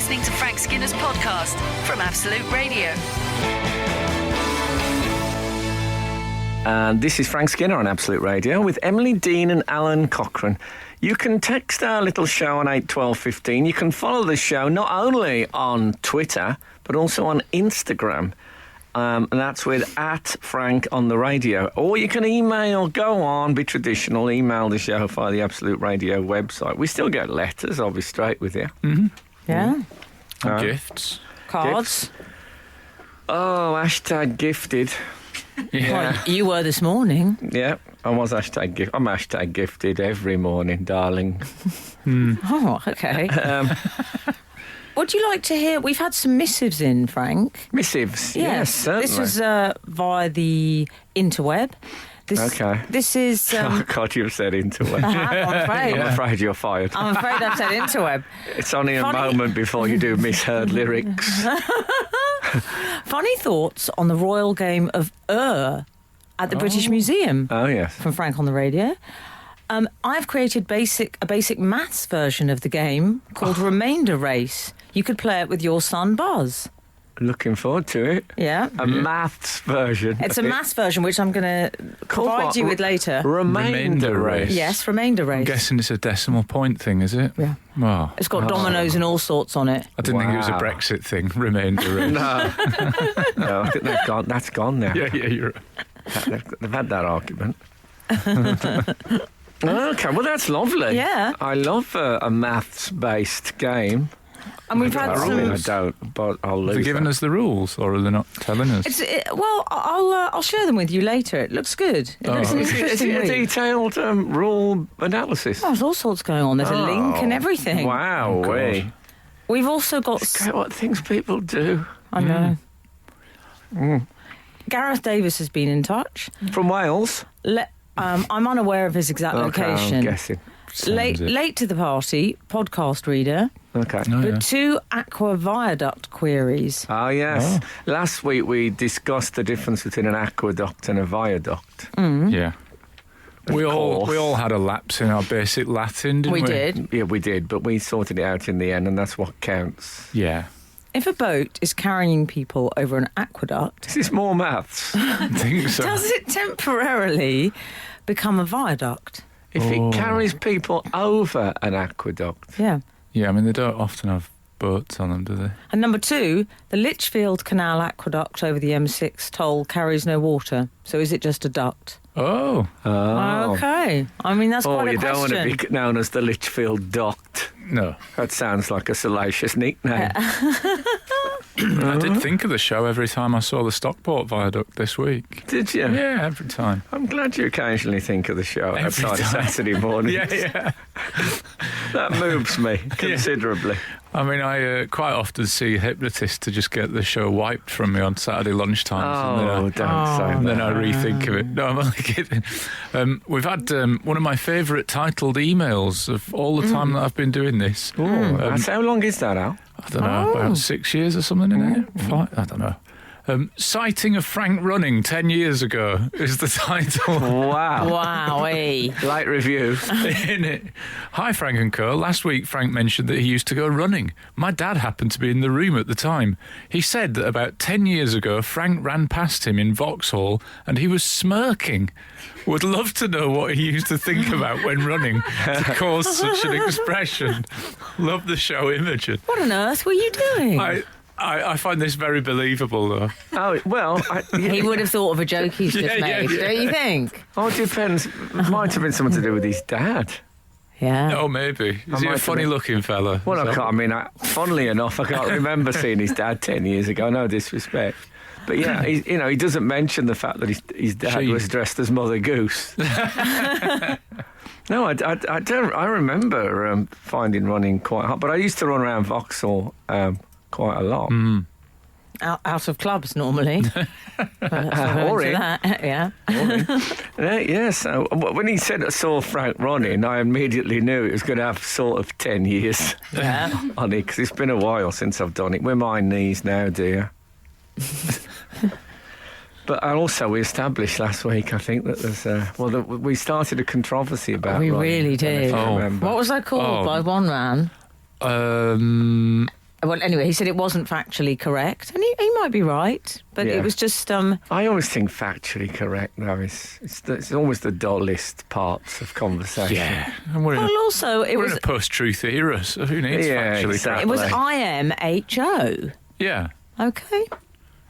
listening to Frank Skinner's podcast from Absolute Radio. And this is Frank Skinner on Absolute Radio with Emily Dean and Alan Cochrane. You can text our little show on 81215. You can follow the show not only on Twitter, but also on Instagram. And that's with @Frank on the radio. Or you can email, go on, be traditional, email the show via the Absolute Radio website. We still get letters, I'll be straight with you. Mm-hmm. Yeah. Gifts. Cards. Oh, hashtag gifted. Yeah. Well, you were this morning. Yeah, I'm hashtag gifted every morning, darling. Oh, okay. Would you like to hear? We've had some missives in, Frank. Missives, yes, certainly. This was via the interweb. Okay. This is... Oh, God, you've said interweb. I'm afraid. I'm afraid you're fired. I'm afraid I've said interweb. It's only Funny. a moment before you do misheard lyrics. Funny thoughts on the royal game of at the British Museum. Oh, yes. From Frank on the radio. I've created a basic maths version of the game called Remainder Race. You could play it with your son Buzz. Looking forward to it. Yeah. A maths version. It's a maths version which I'm going to provide you with later. Remainder race. Yes, Remainder Race. I'm guessing it's a decimal point thing, is it? Yeah. Oh. It's got dominoes and all sorts on it. I didn't think it was a Wow. Brexit thing, remainder race. No, I think that's gone now. Yeah, you're right. They've had that argument. Okay, well, that's lovely. Yeah. I love a maths-based game. And we've had I mean, I some... don't, but I'll lose. Are they giving us the rules, or are they not telling us? Well, I'll share them with you later. It looks good. It looks an Is interesting it a read. detailed rule analysis? Oh, there's all sorts going on. There's a link and everything. Wow, God. We've also got... Okay, what things people do. I know. Gareth Davis has been in touch. From Wales? I'm unaware of his exact Okay, location. I'm guessing. Late to the party, podcast reader, Okay. Oh, yeah. but 2 Aqua Viaduct queries. Ah, yes. Last week we discussed the difference between an aqueduct and a viaduct. Yeah. We course. all had a lapse in our basic Latin, didn't we? We did. Yeah, we did, but we sorted it out in the end, and that's what counts. Yeah. If a boat is carrying people over an aqueduct, Is this more maths? I think so. does it temporarily become a viaduct? If it carries people over an aqueduct. Yeah. Yeah, I mean, they don't often have boats on them, do they? And number 2, the Lichfield Canal aqueduct over the M6 toll carries no water. So is it just a duct? Oh. Okay. I mean, that's quite a you don't want question. to be known as the Lichfield Duct. No. That sounds like a salacious nickname. I did think of the show every time I saw the Stockport Viaduct this week. Did you? Yeah, every time. I'm glad you occasionally think of the show Every outside of time. Saturday morning. Yeah. That moves me considerably. I mean, I quite often see hypnotists to just get the show wiped from me on Saturday lunchtimes. Oh, don't say that. And then I rethink of it. No, I'm only kidding. We've had one of my favourite titled emails of all the time that I've been doing this. That's how long is that, Al? I don't know, about 6 years or something in it. 5, I don't know. Sighting of Frank running 10 years ago is the title. Wow. Wowee. Light review. In it. Hi, Frank and Co. Last week, Frank mentioned that he used to go running. My dad happened to be in the room at the time. He said that about 10 years ago, Frank ran past him in Vauxhall and he was smirking. Would love to know what he used to think about when running to cause such an expression. Love the show, Imogen. What on earth were you doing? I find this very believable, though. Oh, well, He would have thought of a joke he's just Yeah, made, yeah. don't you think? oh, it depends. It might have been something to do with his dad. Yeah. Oh, maybe. Is he might a have funny-looking fella? Well, Is I that- can't. I mean, funnily enough, I can't remember seeing his dad 10 years ago. No disrespect. But yeah, he doesn't mention the fact that his dad She- was dressed as Mother Goose. No, I don't. I remember finding running quite hard, but I used to run around Vauxhall quite a lot. Out of clubs, normally. Or in. Yeah. Yeah, so when he said I saw Frank running, I immediately knew it was going to have sort of 10 years Yeah. on it, because it's been a while since I've done it. We're my knees now, dear. But also, we established last week, I think, that there's we started a controversy about We running. really I don't know if did. you Oh. remember. What was I called by one man? Well, anyway, he said it wasn't factually correct, and he might be right, but Yeah. it was just I always think factually correct, though. It's always the dullest parts of conversation. Yeah. And we're well, also it we're was in a post-truth era, so who needs Yeah, factually exactly. it was IMHO. Yeah. Okay.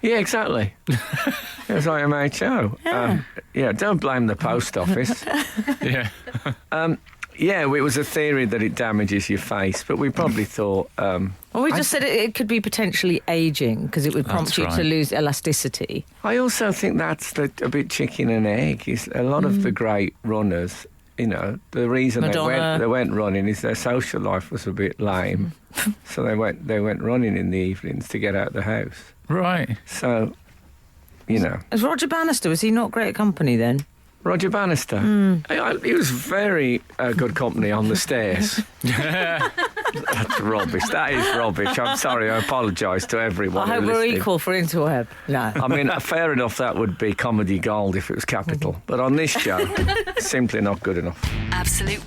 Yeah, exactly. It was IMHO. Don't blame the post office. Yeah. Yeah, it was a theory that it damages your face, but we probably thought... Well, we just said it could be potentially aging because it would prompt That's you to right. lose elasticity. I also think that's a bit chicken and egg. Is a lot of the great runners, the reason Madonna. they went running is their social life was a bit lame, so they went running in the evenings to get out of the house. Right. So, As Roger Bannister, was he not great company then? Roger Bannister, he was very good company on the stairs. That's rubbish. That is rubbish. I'm sorry. I apologise to everyone. I hope who we're listened. equal for Interweb. No. I mean, fair enough, that would be comedy gold if it was capital. But on this show, simply not good enough. Absolute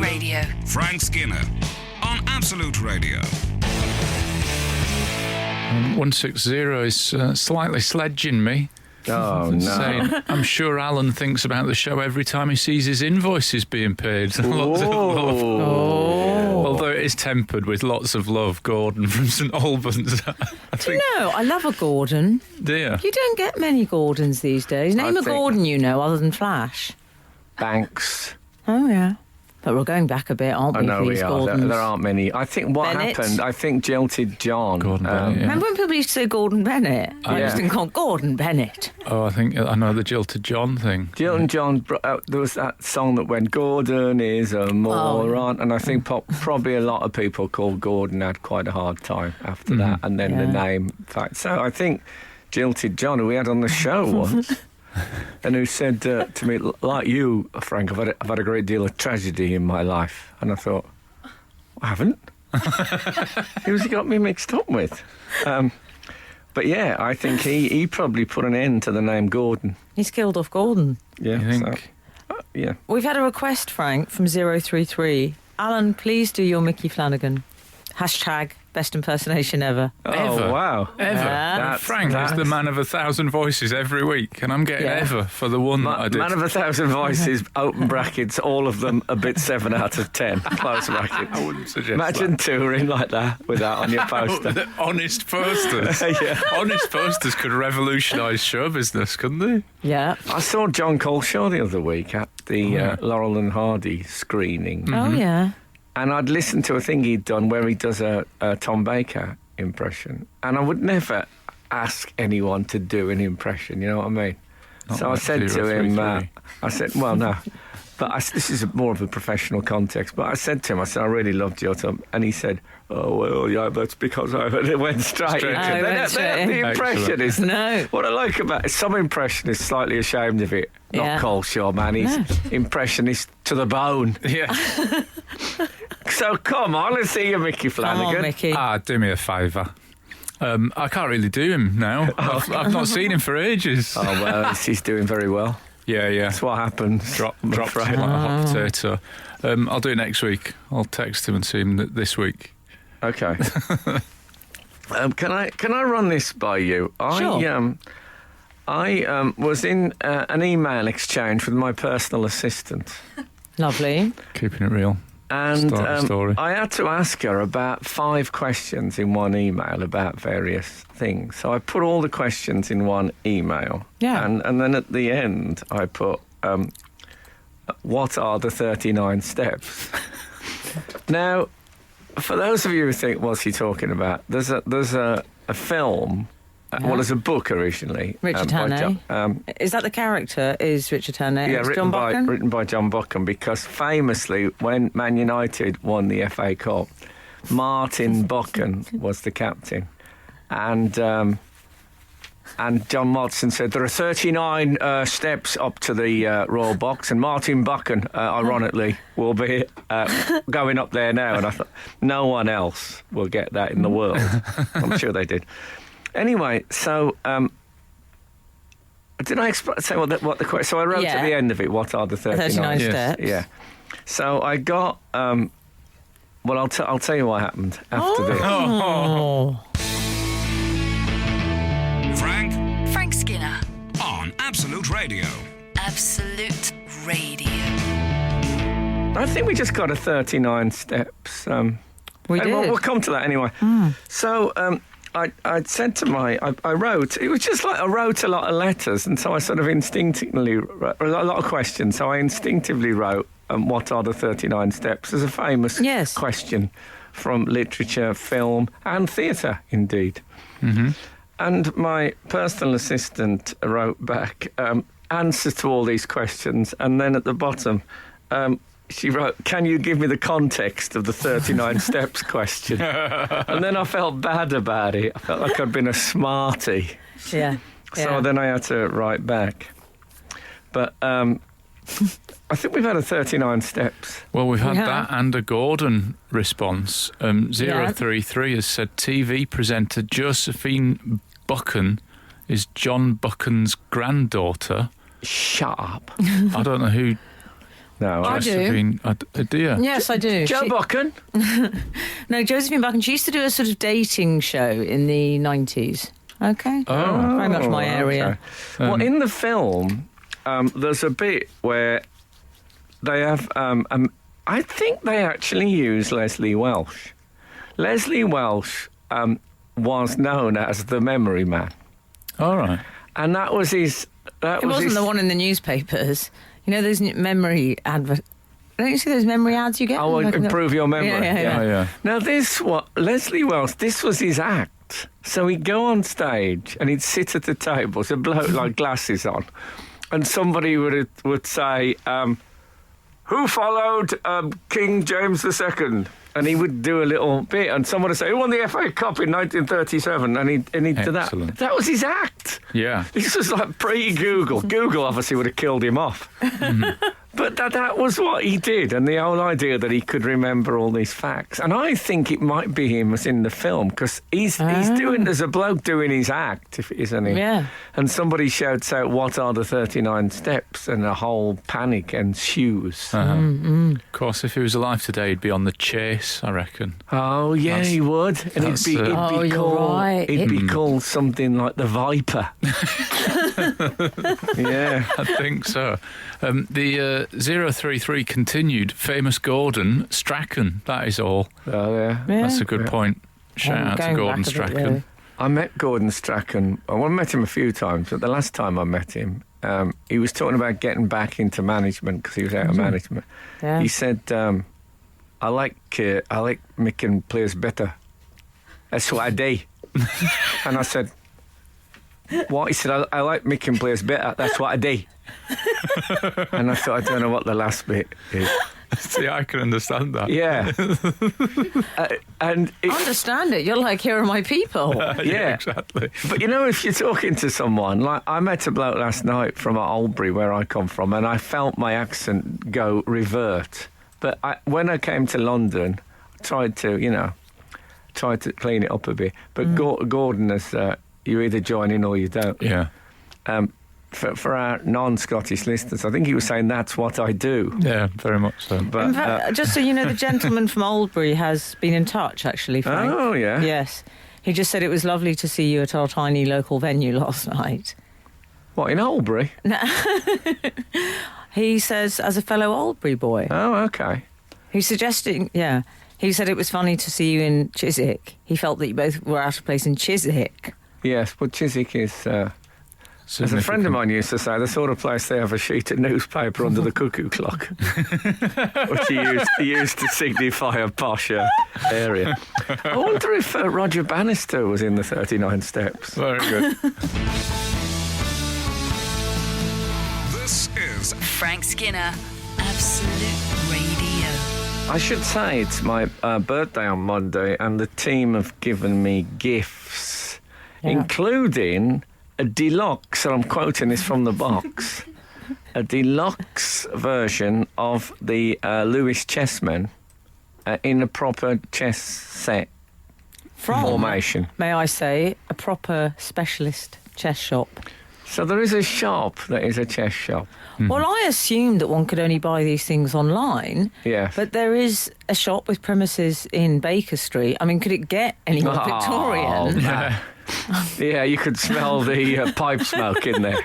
Radio. Frank Skinner on Absolute Radio. 160 is slightly sledging me. Oh, no. Saying, I'm sure Alan thinks about the show every time he sees his invoices being paid. Lots of love. Although it is tempered with lots of love, Gordon from St Albans. I Do you know, I love a Gordon. dear. You don't get many Gordons these days. Name a think- Gordon you know other than Flash. Banks. Oh, yeah. But we're going back a bit, aren't I we, know for we these are. Gordons? There aren't many. I think what Bennett. happened, I think Jilted John. Gordon Bennett, yeah. Remember when people used to say Gordon Bennett? I Yeah. used to call Gordon Bennett. Oh, I think I know the Jilted John thing. Jilted John, there was that song that went, Gordon is a moron. And I think probably a lot of people called Gordon had quite a hard time after that. And then the Yeah. name. In fact, so I think Jilted John, who we had on the show once, and who said to me, like you, Frank, I've had a great deal of tragedy in my life. And I thought, I haven't. Who's he got me mixed up with? But yeah, I think he probably put an end to the name Gordon. He's killed off Gordon. Yeah, You think? yeah. We've had a request, Frank, from 033. Alan, please do your Mickey Flanagan. Hashtag best impersonation ever. Oh, Ever. wow. Ever. Yeah. Frank is the man of 1,000 voices every week, and I'm getting Yeah. ever for the one that I did. Man of 1,000 voices, open brackets, all of them a bit 7 out of 10, close brackets. I wouldn't suggest Imagine touring like that with that on your poster. that. Honest posters. Yeah. Honest posters could revolutionise show business, couldn't they? Yeah. I saw John Coleshaw the other week at the yeah. Laurel and Hardy screening. Oh, yeah. And I'd listened to a thing he'd done where he does a Tom Baker impression. And I would never ask anyone to do an impression, you know what I mean? Not So I like said to 033. him, I said, well, no. But this is more of a professional context. But I said to him, I really loved your Tom. And he said, oh, well, yeah, that's because I... And it went straight Straight into in. Oh, it went straight in. The impression is... No. What I like about it, some impressionists slightly ashamed of it. Not Yeah. Coleshaw, man. He's impressionist to the bone. Yeah. So come on, let's see you, Mickey Come Flanagan. on, Mickey. Do me a favour. I can't really do him now. I've not seen him for ages. Oh, well, he's doing very well. Yeah. That's what happens. Dropped I'm like afraid. a hot potato. I'll do it next week. I'll text him and see him this week. Okay. Can I run this by you? Sure. I was in an email exchange with my personal assistant, Lovely. Keeping it real. and Start the story. I had to ask her about 5 questions in one email about various things. So I put all the questions in one email. Yeah. And then at the end, I put, what are the 39 steps? Now, for those of you who think, what's he talking about? There's a film. Well, there's a book originally. Richard by Hannay. Is that the character? Is Richard Hannay? Yeah, It's written John Buchan? by John Buchan, because famously, when Man United won the FA Cup, Martin Buchan was the captain, and John Motson said there are 39 steps up to the Royal Box, and Martin Buchan, ironically, will be going up there now. And I thought, no one else will get that in the world. I'm sure they did. Anyway, so did I say what the question? So I wrote at the end of it, what are the 39 39 Yes. steps. Yeah. So I got Well, I'll tell you what happened after this. Oh. Frank Skinner. on Absolute Radio. Absolute Radio. I think we just got a 39 steps. We did. We'll come to that anyway. So I said to I wrote, it was just like I wrote a lot of letters, and so I sort of instinctively wrote a lot of questions, so I instinctively wrote what are the 39 steps? As a famous question from literature, film and theatre, indeed. Mm-hmm. And my personal assistant wrote back answers to all these questions, and then at the bottom she wrote, "Can you give me the context of the 39 steps question?" And then I felt bad about it. I felt like I'd been a smarty. Yeah. So then I had to write back. But I think we've had a 39 steps. Well, we've had have. that and a Gordon response. 033 has said TV presenter Josephine Buchan is John Buchan's granddaughter. Shut up. I don't know who. No, I do. Josephine, do you? Yes, I do. Joe Buchan? No, Josephine Buchan. She used to do a sort of dating show in the 90s. Okay. Oh. Very much my area. Okay. Well, in the film, there's a bit where they have... I think they actually use Leslie Welsh. Leslie Welsh was known as the Memory Man. All right. And that was his... It wasn't the one in the newspapers. You know those memory adverts. Don't you see those memory ads you get? Oh, improve your memory. Yeah. Oh, yeah. Now, Leslie Welsh, this was his act. So he'd go on stage and he'd sit at the table, so bloke like glasses on, and somebody would say, "Who followed King James II?" And he would do a little bit, and someone would say, "Who won the FA Cup in 1937?" And he'd do that. Excellent. That was his act. Yeah. This was like pre-Google. Google obviously would have killed him off. But that was what he did, and the whole idea that he could remember all these facts. And I think it might be him as in the film, because he's doing, there's a bloke doing his act, isn't he? Yeah. And somebody shouts out, "What are the 39 steps?" And a whole panic ensues. Of course, if he was alive today, he'd be on the chase, I reckon. Oh, yeah, he would. And that's, it'd be you're called, right. it'd be called something like the Viper. Yeah. I think so. The 033 continued. Famous Gordon Strachan. That is all. Oh, yeah. That's a good point. Shout out to Going Gordon back a bit, Strachan. really. I met Gordon Strachan. I met him a few times, but the last time I met him, he was talking about getting back into management because he was out of management. Yeah. He said, I like making players better. That's what I do." And I said, "What?" He said, I like making players better. That's what I do." And I thought, I don't know what the last bit is. See, I can understand that. Yeah. And I understand it. You're like, here are my people. yeah. Exactly. But you know, if you're talking to someone, like I met a bloke last night from Albury, where I come from, and I felt my accent go revert. But when I came to London, I tried to clean it up a bit. But Gordon is, you either join in or you don't. Yeah. For our non-Scottish listeners, I think he was saying that's what I do. Yeah, very much so. But In fact, just so you know, the gentleman from Oldbury has been in touch, actually, Frank. oh yeah, Yes. He just said it was lovely to see you at our tiny local venue last night. What, in Albury? He says, as a fellow Oldbury boy. Oh, okay. He's suggesting, he said it was funny to see you in Chiswick. He felt that you both were out of place in Chiswick. Yes, but Chiswick is, as a friend of mine used to say, the sort of place they have a sheet of newspaper under the cuckoo clock, which he used to signify a posher area. I wonder if Roger Bannister was in the 39 steps. Very good. This is Frank Skinner. Absolute Radio. I should say it's my birthday on Monday, and the team have given me gifts, including a deluxe, and I'm quoting this from the box, a deluxe version of the Lewis Chessmen in a proper chess set formation. May I say, a proper specialist chess shop. So there is a shop that is a chess shop. Well, I assumed that one could only buy these things online. Yes. But there is a shop with premises in Baker Street. I mean, could it get any more Victorian? Man. Yeah, you could smell the pipe smoke in there.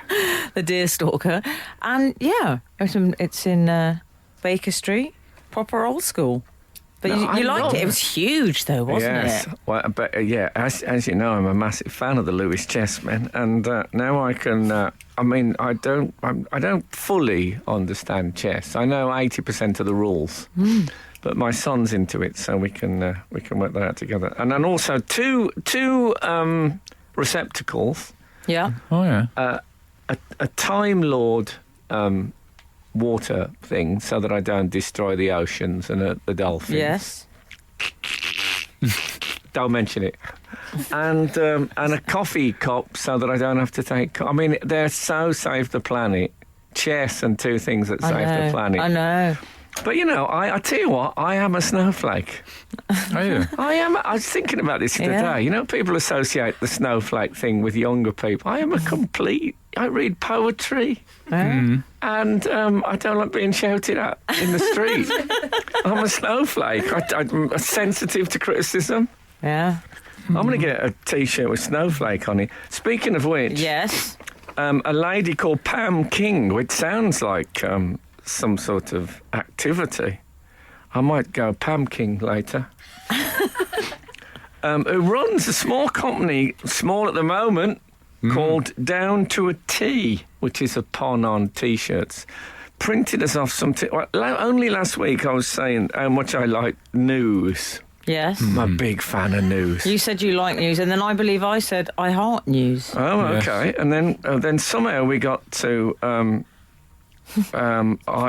The deerstalker. And yeah, it's in Baker Street. Proper old school. But No, you I liked love it. It was huge, though, wasn't Yes. it? Well, but as you know, I'm a massive fan of the Lewis Chessmen, and now I can. I don't fully understand chess. I know 80% of the rules, but my son's into it, so we can work that out together. And then also two receptacles, Yeah. Oh, yeah. a Time Lord. Water thing so that I don't destroy the oceans and the dolphins. Yes. Don't mention it. And a coffee cup so that I don't have to take... I mean, they're so save the planet. Chess and two things that save the planet. I know. But, I tell you what, I am a snowflake. Oh, yeah. I was thinking about this the other day. People associate the snowflake thing with younger people. I am a complete... I read poetry. And I don't like being shouted at in the street. I'm a snowflake. I'm sensitive to criticism. Yeah. I'm going to get a T-shirt with snowflake on it. Speaking of which, Yes. a lady called Pam King, which sounds like some sort of activity. I might go Pam King later. Who runs a small company, small at the moment, called Down to a T, which is a pun on T-shirts. Printed us off some... only last week I was saying how much I like news. Yes. I'm a big fan of news. You said you like news, and then I believe I said I heart news. Oh, Yes. okay. And then somehow we got to I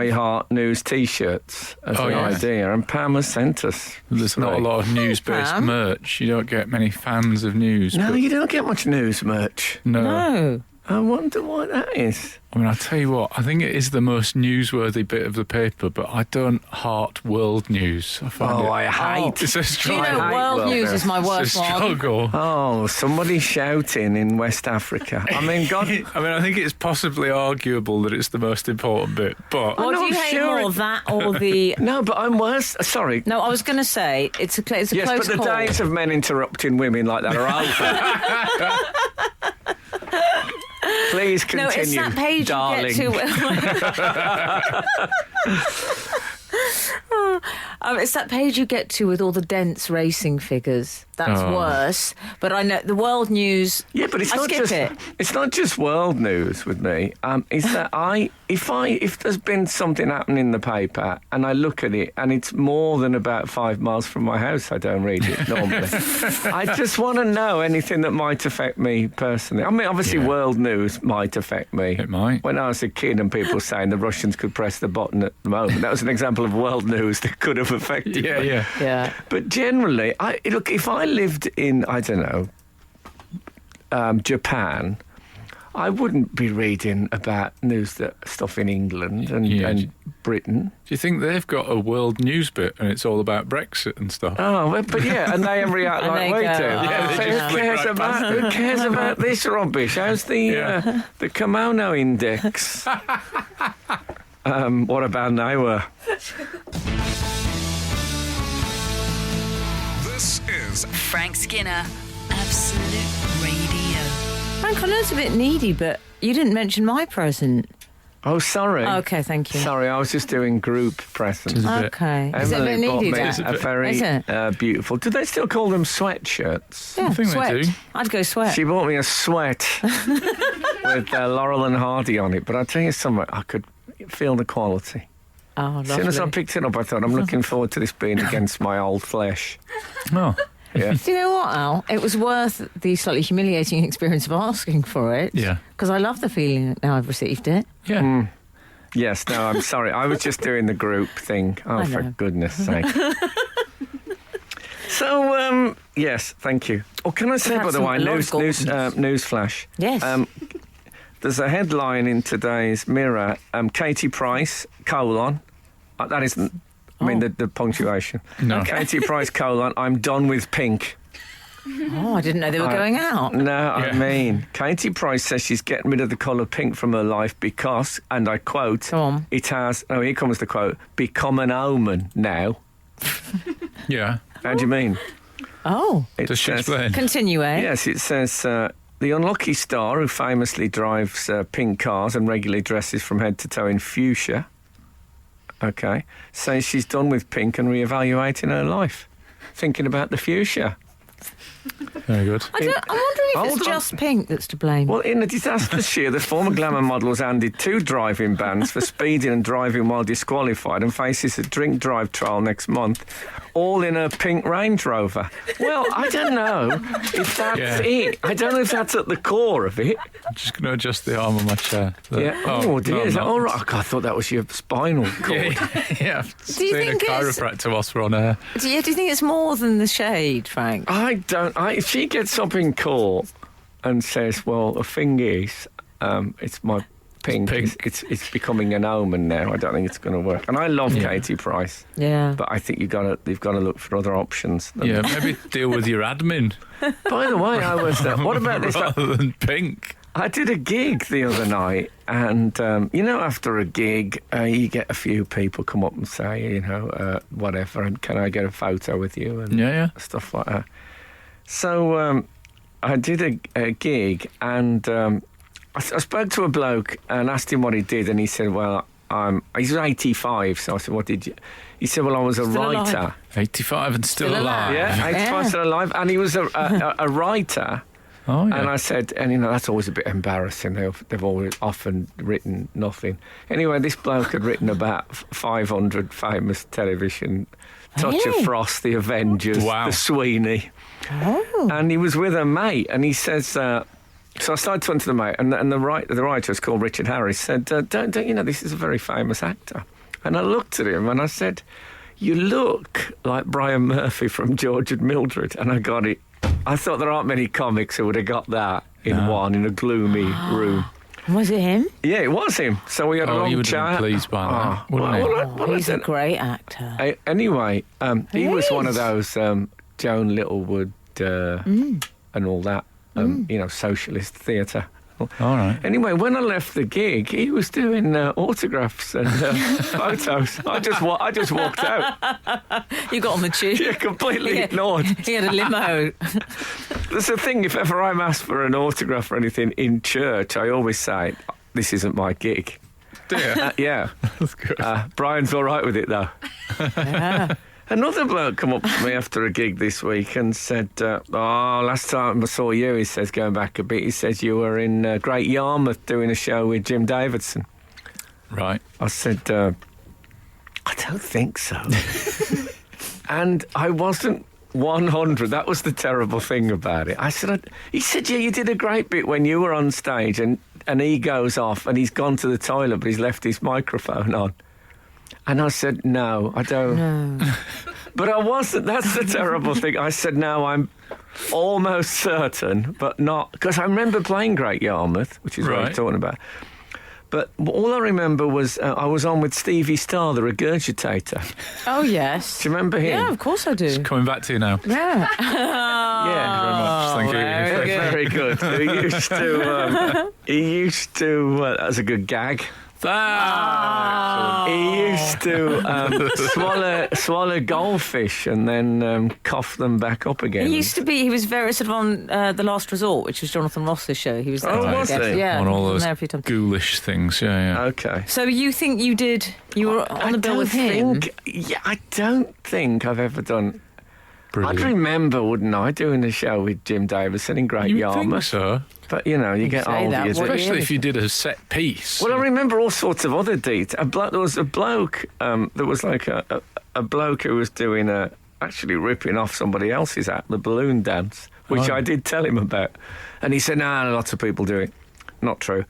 Heart News T-shirts as an yes. idea, and Pam has sent us. There's not a lot of news-based Pam? merch. You don't get many fans of news. No, but you don't get much news merch. No. I wonder why that is. I mean, I'll tell you what, I think it is the most newsworthy bit of the paper, but I don't heart world news. I find it... I hate. It's a Do you struggle. know, hate world world news news. is my It's a worst one. struggle. Oh, somebody shouting in West Africa. I mean, God. I mean, I think it's possibly arguable that it's the most important bit, but... What no, do you I'm hate sure more, that or the... No, but I'm worse. Sorry. No, I was going to say, it's a Yes, close but the call. days of men interrupting women like that are over. Please continue, No, it's that page darling. you get to... it's that page you get to with all the dense racing figures. That's worse. But I know the world news... Yeah, but it's I not skip just it. it's not just world news with me. Is that if there's been something happening in the paper and I look at it and it's more than about 5 miles from my house, I don't read it normally. I just want to know anything that might affect me personally. I mean, obviously, world news might affect me. It might. When I was a kid and people saying the Russians could press the button at the moment, that was an example of world news that could have affected Yeah, me. yeah. Yeah. But generally, look, if I lived in, I don't know, Japan, I wouldn't be reading about stuff in England and Britain. Do you think they've got a world news bit and it's all about Brexit and stuff? Oh, but yeah, and they react And like they we go, do. Yeah, they So just flick right past who cares about this rubbish? How's the kimono index? What about they were? This is Frank Skinner, Absolute Radio. Frank, I know it's a bit needy, but you didn't mention my present. Oh, sorry. Okay, thank you. Sorry, I was just doing group presents. It's a bit- Okay. Is it a bit Emily bought needy, me that? a very Is it? beautiful... Do they still call them sweatshirts? Yeah, I think they sweat. do. I'd go sweat. She bought me a sweat with Laurel and Hardy on it, but I'll tell you something, I could feel the quality. Oh, lovely. As soon as I picked it up, I thought, I'm looking forward to this being against my old flesh. Oh. Yeah. Do you know what, Al? It was worth the slightly humiliating experience of asking for it. Yeah. Because I love the feeling that now I've received it. Yeah. Yes, no, I'm sorry. I was just doing the group thing. Oh, I for know. goodness sake. So, yes, thank you. Oh, can I say, We've had by the some- way, a lot of news flash. Yes. There's a headline in today's Mirror, Katie Price, : that isn't, I mean, the punctuation. No. Katie Price, : I'm done with pink. Oh, I didn't know they were going out. No, Yeah. I mean, Katie Price says she's getting rid of the colour pink from her life because, and I quote, Go on. it has, oh, here comes the quote, become an omen now. Yeah. How do you mean? Oh, It Does she says- explain? Yes, continue, it says the unlucky star who famously drives pink cars and regularly dresses from head to toe in fuchsia, okay, says she's done with pink and reevaluating her life, thinking about the fuchsia. Very good. I'm wondering if Hold it's on. just pink that's to blame. Well, in a disastrous year, the former glamour model was handed 2 driving bans for speeding and driving while disqualified and faces a drink drive trial next month, all in a pink Range Rover. Well, I don't know if that's Yeah. it. I don't know if that's at the core of it. I'm just going to adjust the arm of my chair. Yeah. Oh, dear. no, Is that not. all right? Oh, God, I thought that was your spinal cord. Yeah. Do you Seeing a think it's- chiropractor whilst we're on air. Do you think it's more than the shade, Frank? I don't. If she gets up in court and says, "Well, the thing is, it's my pink. pink. It's becoming an omen now," I don't think it's going to work. And I love Katie Price, Yeah. but I think you've got to look for other options. Yeah, maybe deal with your admin By the way, I was. What about this? rather than pink. I did a gig the other night, and after a gig, you get a few people come up and say, whatever, and can I get a photo with you? And Yeah. stuff like that. So I did a gig, and I spoke to a bloke and asked him what he did, and he said, "Well, he's 85." So I said, "What did you?" He said, "Well, I was a Still alive. writer." 85 and still, Still alive. alive. Yeah, 85 still alive, and he was a writer. Oh, yeah. And I said, and that's always a bit embarrassing. They've always often written nothing. Anyway, this bloke had written about 500 famous television. Touch of Really? Frost, The Avengers, Wow. The Sweeney. Oh. And he was with a mate, and he says, so I started talking to the mate, and the writer is called Richard Harris, said, don't you know, this is a very famous actor. And I looked at him and I said, "You look like Brian Murphy from George and Mildred." And I got it. I thought there aren't many comics who would have got that in a gloomy room. Was it him? Yeah, it was him. So we had a Oh, long you would have chat. been pleased by that, wouldn't you? well, He's a then- great actor. Anyway, he He was one of is. those Joan Littlewood and all that, socialist theatre. All right. Anyway, when I left the gig, he was doing autographs and photos. I just walked out. You got on the tube. Yeah, completely Yeah. ignored. He had a limo. There's a thing, if ever I'm asked for an autograph or anything in church, I always say, "This isn't my gig." Dear. Yeah. That's good. Brian's all right with it, though. Yeah. Another bloke come up to me after a gig this week and said, last time I saw you, he says, going back a bit, he says you were in Great Yarmouth doing a show with Jim Davidson. Right. I said, I don't think so. And I wasn't 100. That was the terrible thing about it. I said, he said, "Yeah, you did a great bit when you were on stage," and he goes off and he's gone to the toilet, but he's left his microphone on. And I said, "No, I don't." No. But I wasn't. That's the terrible thing. I said, "No, I'm almost certain, but not." Because I remember playing Great Yarmouth, which is what I'm Right. talking about. But all I remember was I was on with Stevie Starr, the regurgitator. Oh, yes. Do you remember him? Yeah, of course I do. Coming back to you now. Yeah. Yeah. Thank you very much. Thank you. Very good. He used to. That's a good gag. He used to swallow goldfish and then cough them back up again. He was very sort of on The Last Resort, which was Jonathan Ross's show. He was there. Oh, I was guess. he? Yeah. On all he was those there a few times. ghoulish things. Yeah. Okay. So you think you were on the bill with him? I don't think I've ever done. Brilliant. I'd remember, wouldn't I, doing a show with Jim Davidson in Great You would think Yarmouth. so. But you get say older. that, You do. what- Especially Yeah. if you did a set piece. Well, I remember all sorts of other details. There was a bloke. There was like a bloke who was doing actually ripping off somebody else's act, the balloon dance, which Oh. I did tell him about, and he said, "No, lots of people do it." Not true.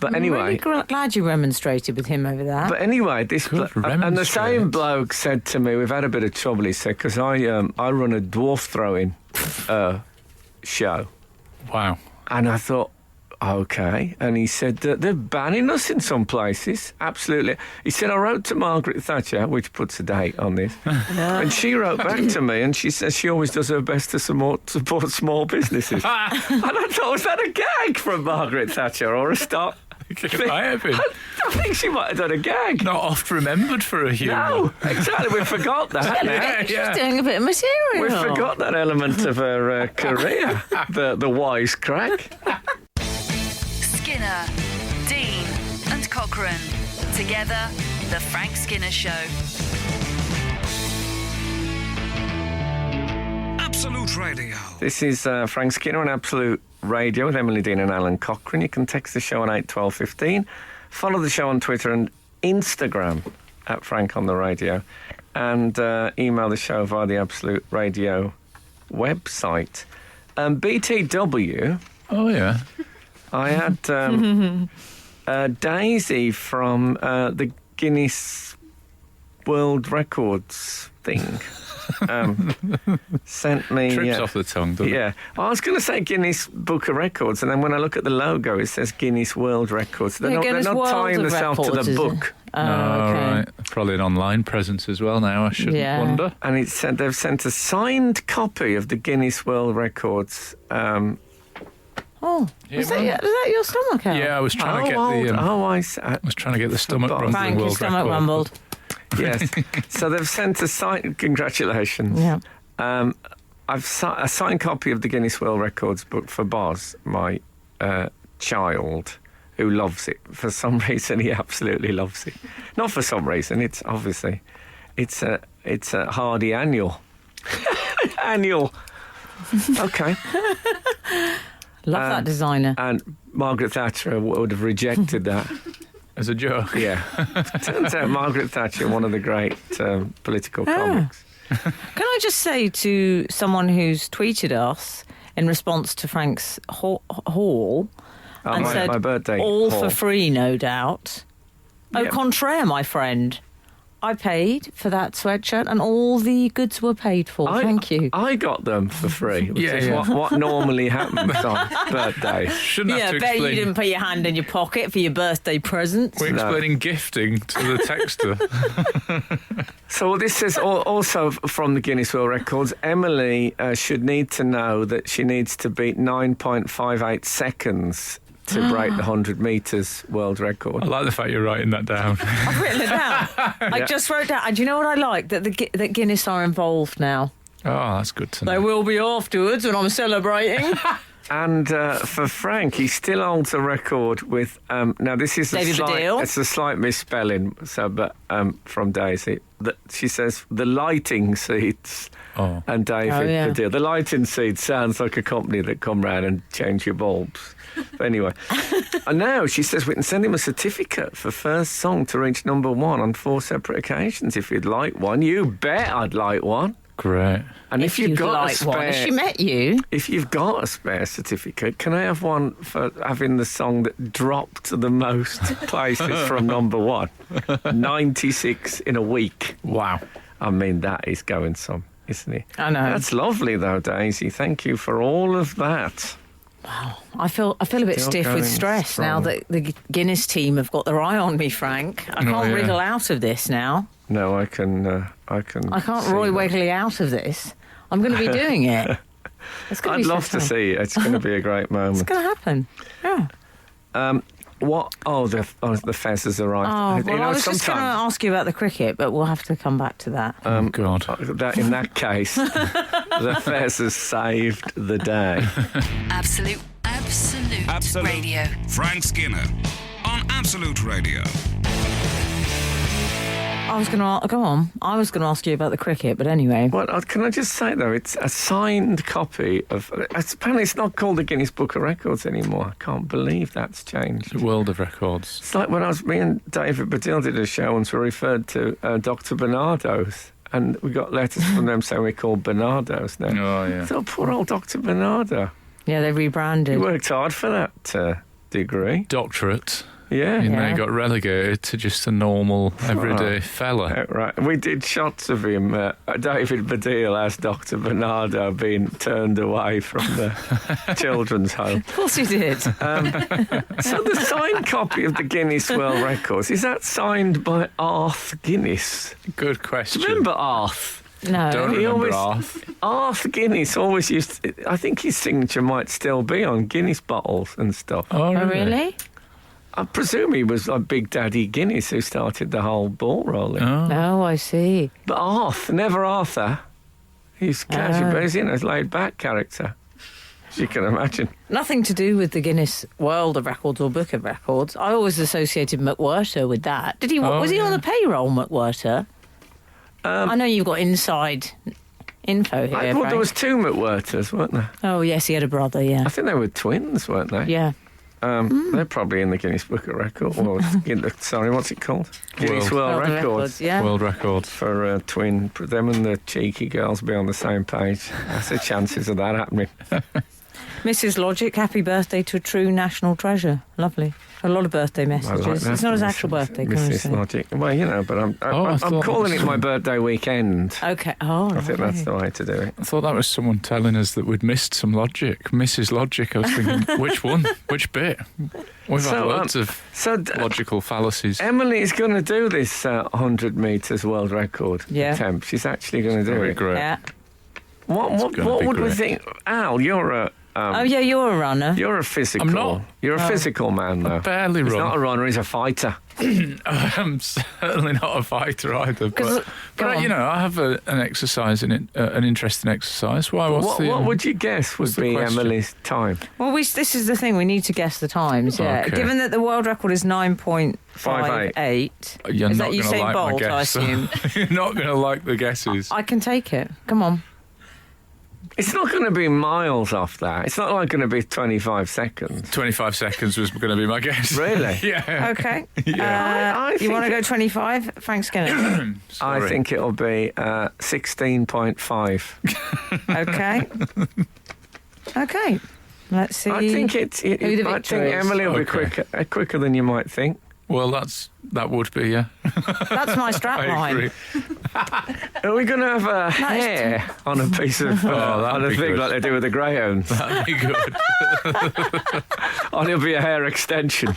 But I'm anyway. really glad you remonstrated with him over that. But anyway, and the remonstrate. same bloke said to me, "We've had a bit of trouble." He said, "Because I run a dwarf throwing show," Wow. and I thought, Okay. And he said that they're banning us in some places. Absolutely. He said, I wrote to Margaret Thatcher, which puts a date on this. And she wrote back to me and she says she always does her best to support small businesses. And I thought, was that a gag from Margaret Thatcher or a start? It might have been. I think she might have done a gag. Not oft remembered for a humour. No, exactly. We forgot that now. She's doing a bit of material. We forgot that element of her career, the wise crack. Skinner, Dean, and Cochrane. Together, The Frank Skinner Show. Absolute Radio. This is Frank Skinner on Absolute Radio with Emily Dean and Alan Cochrane. You can text the show on 81215. Follow the show on Twitter and Instagram at Frank on the Radio. And email the show via the Absolute Radio website. BTW. Oh, yeah. I had Daisy from the Guinness World Records thing. Sent me... Trips off the tongue, doesn't it? Yeah. I was going to say Guinness Book of Records, and then when I look at the logo, it says Guinness World Records. They're not World tying of themselves to Records, the is book. it? Oh, Right. okay. Probably an online presence as well now, I shouldn't wonder. And it said they've sent a signed copy of the Guinness World Records. Oh, is that your stomach out? Yeah, I was trying to get I was trying to get the stomach rumbling Frank, your world stomach record. rumbled. Yes. So they've sent a signed... Congratulations. Yeah. I've a signed copy of the Guinness World Records book for Boz, my child, who loves it. For some reason, he absolutely loves it. Not for some reason. It's obviously... It's a hardy annual. Annual. Okay. Love that designer. And Margaret Thatcher would have rejected that. As a joke. Yeah. Turns out Margaret Thatcher, one of the great political comics. Can I just say to someone who's tweeted us in response to Frank's haul and said, my birthday all haul. for free, no doubt. Au Yeah. contraire, my friend. I paid for that sweatshirt and all the goods were paid for. Thank you. I got them for free, which Yeah, is yeah. what normally happens on birthdays. Shouldn't have Yeah, to I bet you explain. didn't put your hand in your pocket for your birthday present. We're explaining gifting to the texter. So this says also from the Guinness World Records, Emily should need to know that she needs to beat 9.58 seconds to break the 100 metres world record. I like the fact you're writing that down. I've written it down. I just wrote down. And do you know what I like? That that Guinness are involved now. Oh, that's good to They know. will be afterwards when I'm celebrating. And for Frank, he still holds a record with... now, this is David Baddiel. it's a slight misspelling, but from Daisy. She says, the lighting seeds... Oh. And David Oh, yeah. Baddiel. The lighting seed sounds like a company that come round and change your bulbs. But anyway. And now she says we can send him a certificate for first song to reach number 1 on 4 separate occasions if you'd like one. You bet I'd like one. Great. And if you've you'd got like a spare... one. Has she met you? If you've got a spare certificate, can I have one for having the song that dropped the most places from number 1? 96 in a week. Wow. I mean, that is going some, isn't it? I know. That's lovely, though, Daisy. Thank you for all of that. I feel a bit Still stiff with going stress strong. now that the Guinness team have got their eye on me, Frank. I can't yeah. wriggle out of this now. No, I can. I can't see Roy Wiggly out of this. I'm going to be doing it. It's going I'd to be love so to fun. see it. It's going to be a great It's moment. going to happen. Yeah. What? Oh, the Fez arrived. Oh, well, You know, I was just going to sometimes- ask you about the cricket, but we'll have to come back to that. God. in that case, the Fez has saved the day. Absolute Radio. Frank Skinner on Absolute Radio. I was going to go on. I was going to ask you about the cricket, but anyway. Well, can I just say, though, it's a signed copy of... Apparently it's not called the Guinness Book of Records anymore. I can't believe that's changed. The world of records. It's like when me and David Baddiel did a show once, we referred to Dr. Bernardo's, and we got letters from them saying we're called Bernardo's now. Oh, yeah. So poor old Dr. Bernardo. Yeah, they He rebranded. worked hard for that degree. Doctorate. Yeah. And Yeah. then he got relegated to just a normal, everyday fella. Right. We did shots of him, David Baddiel as Dr. Bernardo being turned away from the children's home. Of course you did. So the signed copy of the Guinness World Records, is that signed by Arth Guinness? Good question. Remember Arth? No. Don't He remember always- Arth. Arth Guinness always used to, I think his signature might still be on Guinness bottles and stuff. Oh, Oh, really? I presume he was like Big Daddy Guinness who started the whole ball rolling. Oh. Oh, I see. But Arth, never Arthur. He's casual, but he's, a laid-back character, as you can imagine. Nothing to do with the Guinness World of Records or Book of Records. I always associated McWhirter with that. Did he? Was he on the payroll, McWhirter? I know you've got inside info here. Well, there Frank. was two McWhirters, weren't there? Oh, yes, he had a brother. Yeah. I think they were twins, weren't they? Yeah. They're probably in the Guinness Book of Records. Well, sorry, what's it called? Guinness World World of Records. Yeah. World record. For twin, them and the cheeky girls be on the same page. That's the chances of that happening. Mrs. Logic, happy birthday to a true national treasure. Lovely. A lot of birthday I messages. like that. It's not his actual birthday, can we Mrs. say? Logic. Well, but I'm I thought calling that it was my birthday weekend. Okay. Oh, I think that's the way to do it. I thought that was someone telling us that we'd missed some logic. Mrs. Logic. I was thinking, which one? Which bit? We've had So, loads of logical fallacies. Emily's going to do this 100 metres world record Yeah. attempt. She's actually going to do Very it. great. Yeah. What gonna be would we great. think? Al, you're a Oh, yeah, you're a runner. you're a physical. I'm not. You're a physical man, though. Barely He's run. not a runner. He's a fighter. I'm certainly not a fighter either. 'Cause- go But on. you know, I have an exercise in it, an interest in exercise. Why? What would you guess would what's the be question? Emily's time? Well, this is the thing. We need to guess the times. Yeah. Okay. Given that the world record is 9.58. You're is not that going to Usain like Bolt, my I guess. assume? You're not going to like the guesses. I can take it. Come on. It's not going to be miles off that. It's not like going to be 25 seconds. 25 seconds was going to be my guess. Really? Yeah. Okay. I You think want to it- go 25? Frank Skinner. I Sorry. think it'll be 16.5. Okay. Okay. Let's see. I think who the I think victor is. Emily will be Okay. quicker than you might think. Well, that would be, yeah. That's my strap I line. agree. Are we going to have a hair on a piece of that'd on a be thing good. like they do with the greyhounds? That'd be good. Or it'll be a hair extension.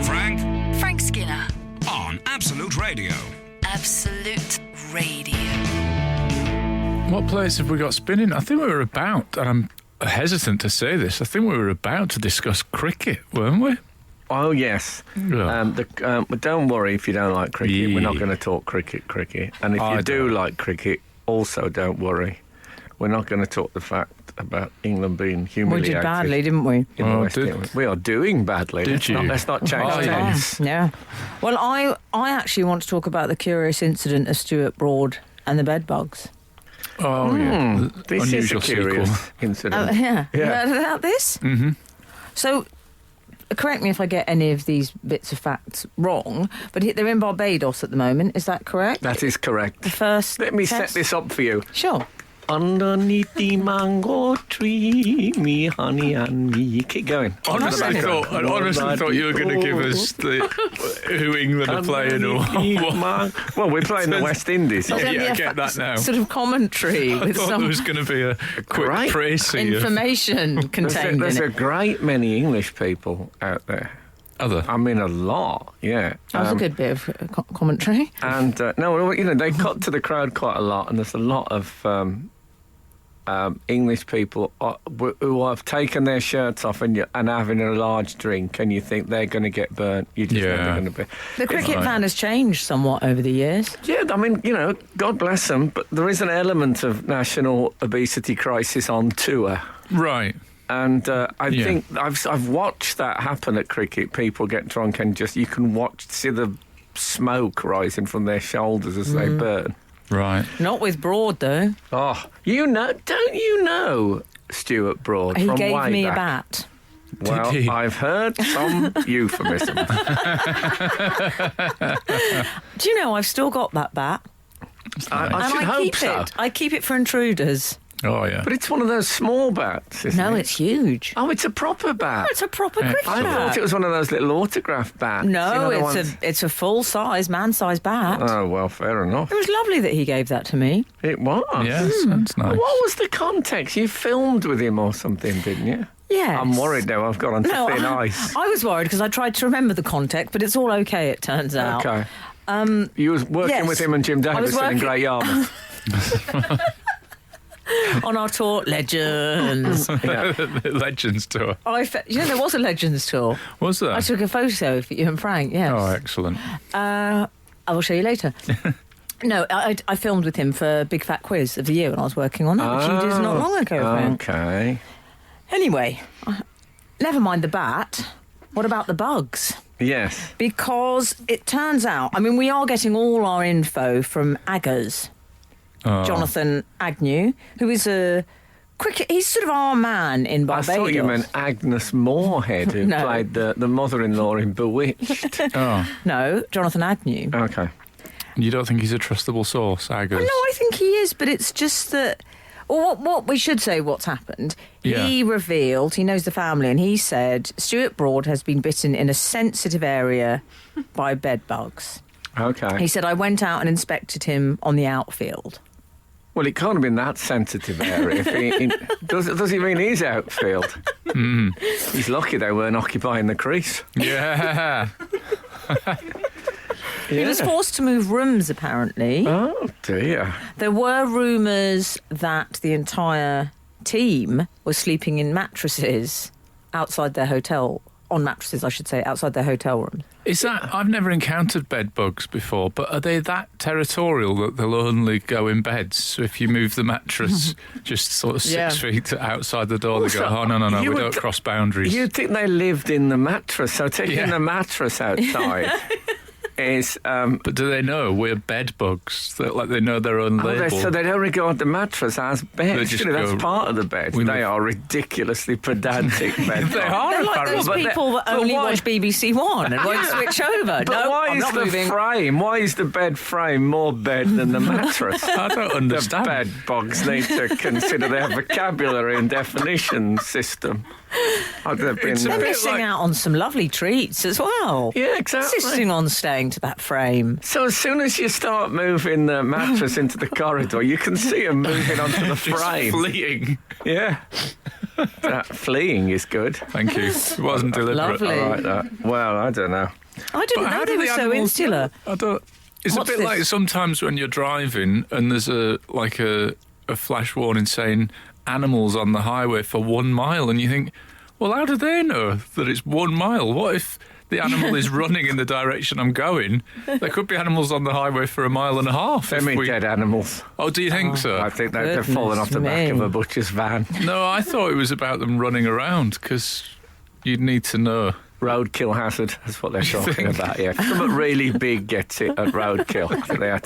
Frank Skinner. on Absolute Radio. Absolute Radio. What place have we got spinning? I think we were about, and I'm hesitant to say this, I think we were about to discuss cricket, weren't we? Oh, yes. Yeah. But don't worry if you don't like cricket. We're not Yeah. going to talk cricket. And if I you do don't. like cricket, also don't worry. We're not going to talk the fact about England being We humiliated. did badly, didn't we? in the Oh, West did- Indies. We are doing badly. Did you? Let's not change Oh, the yeah. tense. Yeah. Well, I actually want to talk about the curious incident of Stuart Broad and the bedbugs. Oh, yeah. The This unusual is a curious sequel. incident. Yeah. You Yeah. heard about this? Mm-hmm. So, correct me if I get any of these bits of facts wrong, but they're in Barbados at the moment. Is that correct? That is correct. The first. Let me set test? this up for you. Sure. Underneath the mango tree, me honey and me. Keep going. Honestly thought you were going to give us who England are playing or what. Well, we're playing the West Indies. Yeah, There'll be I a get that now. Sort of commentary I with thought some there was going to be a quick Great précis of information contained There's in a it. great many English people out there. other. I mean, a lot, yeah. That was a good bit of commentary. And no, they cut to the crowd quite a lot, and there's a lot of English people who have taken their shirts off and having a large drink, and you think they're going to get burnt. You're just never going to be. The cricket right. fan has changed somewhat over the years. Yeah, I mean, God bless them, but there is an element of national obesity crisis on tour. Right. And I think I've watched that happen at cricket. People get drunk and you can see the smoke rising from their shoulders as they burn. Right. Not with Broad, though. Oh, don't you know Stuart Broad He from gave way me back? a bat. Well, Did he? I've heard some euphemism. Do you know I've still got that bat? I And should I hope keep so. it. I keep it for intruders. Oh, yeah. But it's one of those small bats, isn't it? No, it's huge. Oh, it's a proper bat. It's a proper cricket I bat. thought it was one of those little autograph bats. No, You know, the it's a full-size, man-size bat. Oh, well, fair enough. It was lovely that he gave that to me. It was. Yes, that's nice. What was the context? You filmed with him or something, didn't you? Yes. I'm worried now. I've got on thin ice. I was worried because I tried to remember the context, but it's all okay, it turns out. Okay. You was working yes. with him and Jim Davison in Great Yarmouth. On our tour, Legends. The Legends tour. There was a Legends tour. Was there? I took a photo for you and Frank, yes. Oh, excellent. I will show you later. No, I filmed with him for Big Fat Quiz of the Year when I was working on that, which he did not long ago. Frank. Okay. Anyway, never mind the bat. What about the bugs? Yes. Because it turns out, we are getting all our info from Aggers. Oh. Jonathan Agnew, who is a cricket... He's sort of our man in Barbados. I thought you meant Agnes Moorehead, who No. played the mother-in-law in Bewitched. Oh. No, Jonathan Agnew. Okay. You don't think he's a trustable source, Aggers? No, I think he is, but it's just that... Well, what we should say what's happened. Yeah. He revealed, he knows the family, and he said Stuart Broad has been bitten in a sensitive area by bed bugs. Okay. He said, I went out and inspected him on the outfield. Well, it can't have been that sensitive area. Does he mean his outfield? He's lucky they weren't occupying the crease. Yeah. He was forced to move rooms, apparently. Oh, dear. There were rumours that the entire team was sleeping in mattresses outside their hotel, on mattresses, I should say, outside their hotel room. Is that... I've never encountered bed bugs before, but are they that territorial that they'll only go in beds? So if you move the mattress just sort of 6 feet outside the door, they go, oh, no, we don't cross boundaries. You'd think they lived in the mattress, so taking the mattress outside... is but do they know we're bed bugs? Like they know their own label. So they don't regard the mattress as bed. Surely that's part of the bed. They are ridiculously pedantic bed. They are. They're like those people that only watch BBC One and won't switch over. But no, why I'm is not the moving. frame? Why is the bed frame more bed than the mattress? I don't understand. The bed bugs need to consider their vocabulary and definition system. They're missing out on some lovely treats as well. Yeah, exactly. Insisting on staying to that frame. So as soon as you start moving the mattress into the corridor, you can see them moving onto the frame. Fleeing. Yeah. That fleeing is good. Thank you. It wasn't deliberate. Lovely. I like that. Well, I don't know. I didn't know they were so insular. I don't... It's What's a bit this? like sometimes when you're driving and there's a flash warning saying animals on the highway for 1 mile, and you think, well, how do they know that it's 1 mile? What if the animal is running in the direction I'm going? There could be animals on the highway for 1.5 miles. They mean dead animals. Oh, do you think so? I think they're falling off the back of a butcher's van. No, I thought it was about them running around because you'd need to know. Roadkill hazard, that's what they're talking about, yeah. If something really big gets it at roadkill, I think they had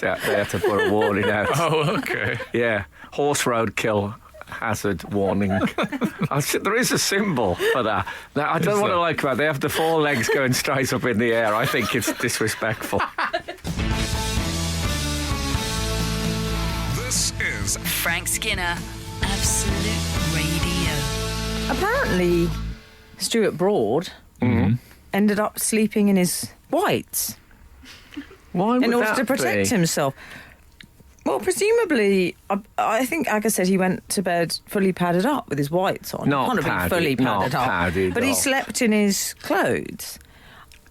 to put a warning out. Oh, okay. Yeah, horse roadkill hazard warning. There is a symbol for that. Now, I don't know what I like about it. They have the 4 legs going straight up in the air. I think it's disrespectful. This is Frank Skinner, Absolute Radio. Apparently, Stuart Broad ended up sleeping in his whites Why would in order that to protect be? himself. Well, presumably, I think Aga said he went to bed fully padded up with his whites on. Not Can't have been padded, fully not padded up. padded But he up. slept in his clothes.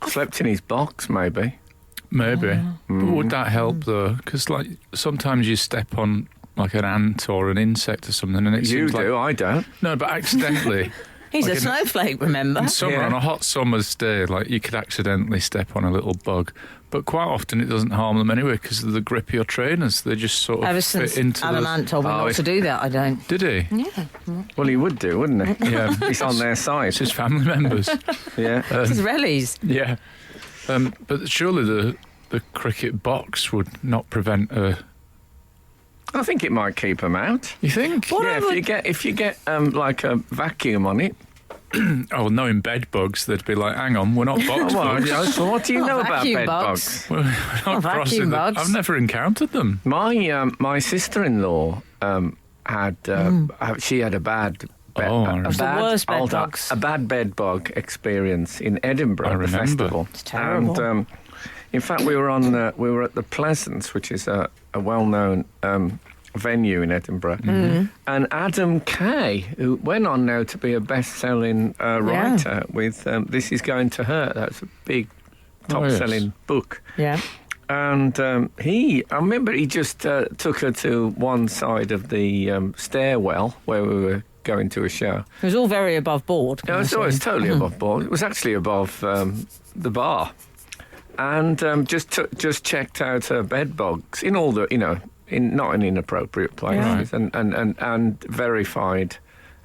Slept in his box, maybe. Maybe. But would that help, though? Because, like, sometimes you step on, like, an ant or an insect or something, and it You seems do, like... I don't. No, but accidentally... He's Like a snowflake, remember? In summer, on a hot summer's day, like, you could accidentally step on a little bug. But quite often it doesn't harm them anyway because of the grip of your trainers. They just sort of Ever fit since into Adam Ant told me not to do that, I don't. Did he? Yeah. Well, he would do, wouldn't he? Yeah. He's on their side. It's his family members. Yeah. It's rallies. Yeah. But surely the cricket box would not prevent a... I think it might keep them out. You think? Yeah, if you get like a vacuum on it. Oh, knowing bed bugs, they'd be like, hang on, we're not box Well, bugs. yeah, so what do you Not know about vacuum bed bugs. bugs? We're not Oh, vacuum crossing bugs. I've never encountered them. My sister-in-law had she had a bad. worst a bad bed bug experience in Edinburgh at the festival. It's terrible. And in fact, we were at the Pleasance, which is a well-known venue in Edinburgh, and Adam Kay, who went on now to be a best-selling writer with This Is Going to Hurt. That's a big top-selling book. Yeah. And I remember he just took her to one side of the stairwell where we were going to a show. It was all very above board. No, it was totally above board. It was actually above the bar. And just checked out her bed bugs in all the, not in inappropriate places, and verified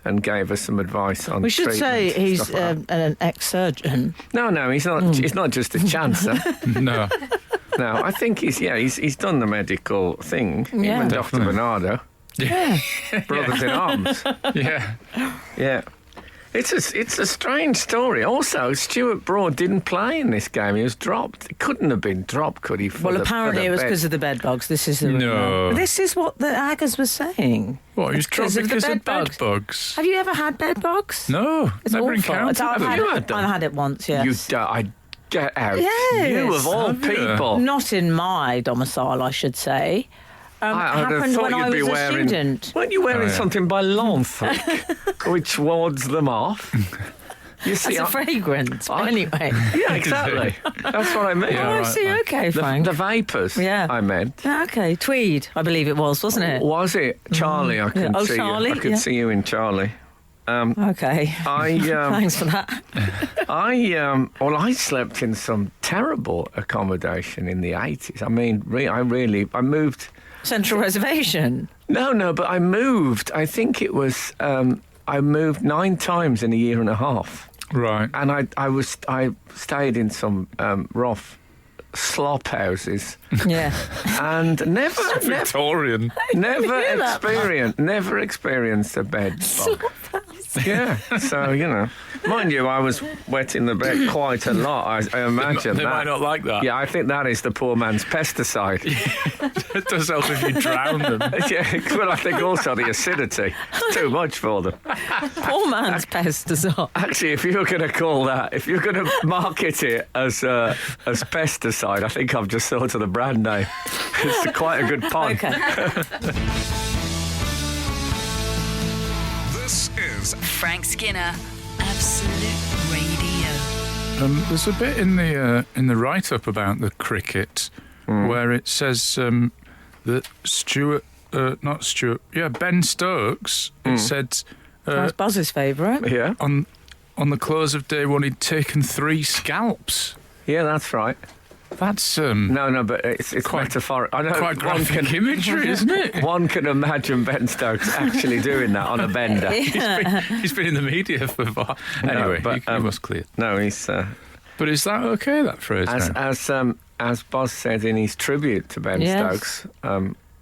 and gave us some advice on. We should say he's an ex-surgeon. No, he's not. He's not just a chancer. No. No, I think he's done the medical thing. Yeah. Even Dr. Bernardo, Yeah. brothers in arms. Yeah. Yeah. It's a strange story. Also, Stuart Broad didn't play in this game. He was dropped. He couldn't have been dropped, could he? Apparently it was because of the bed bugs. This is the No. This is what the Aggers were saying. What, he was dropped because of bed bugs. bugs? Have you ever had bed bugs? No, It's never awful. encountered I've them. had it once, yes. I get out. Yes. You of all Have you? people. Not in my domicile, I should say. I'd have Happened thought when I you'd be was a wearing. student. Weren't you wearing Oh, yeah. something by Lawnthorpe, which wards them off? You see, That's a fragrance. But anyway. yeah, exactly. That's what I mean. Yeah, Oh, I right, see. right. Okay, Frank. The vapours. Yeah. I meant. Okay, Tweed, I believe it was, wasn't it? Was it Charlie? I could Oh, see Charlie, you. I could yeah. see you in Charlie. Okay. Thanks for that. I slept in some terrible accommodation in the 80s. I mean, I moved. Central Reservation. No, but I moved. I think it was. I moved 9 times in a year and a half, Right. and I stayed in some rough slop houses, Yeah. and never Victorian. never experienced a bed bug. Yeah, so mind you, I was wetting the bed quite a lot. I imagine They that. might not like that. Yeah, I think that is the poor man's pesticide. It does help if you drown them. Yeah, well, I think also the acidity. It's too much for them. Poor man's pesticide. Actually, if you're going to market it as pesticide, I think I've just thought of the brand name. It's quite a good pun. Okay. This is Frank Skinner, Absolute Radio. There's a bit in the write-up about the cricket where it says that Ben Stokes. It said That's Buzz's favourite. Yeah, on the close of day one he'd taken 3 scalps. yeah, that's right. That's No, but it's Quite- metaphoric. I know quite graphic imagery, isn't it? One can imagine Ben Stokes actually doing that on a bender. He's been in the media for a while. Anyway, but, he was clear. No, he's But is that okay, that phrase now? as Boz said in his tribute to Ben Yes. Stokes,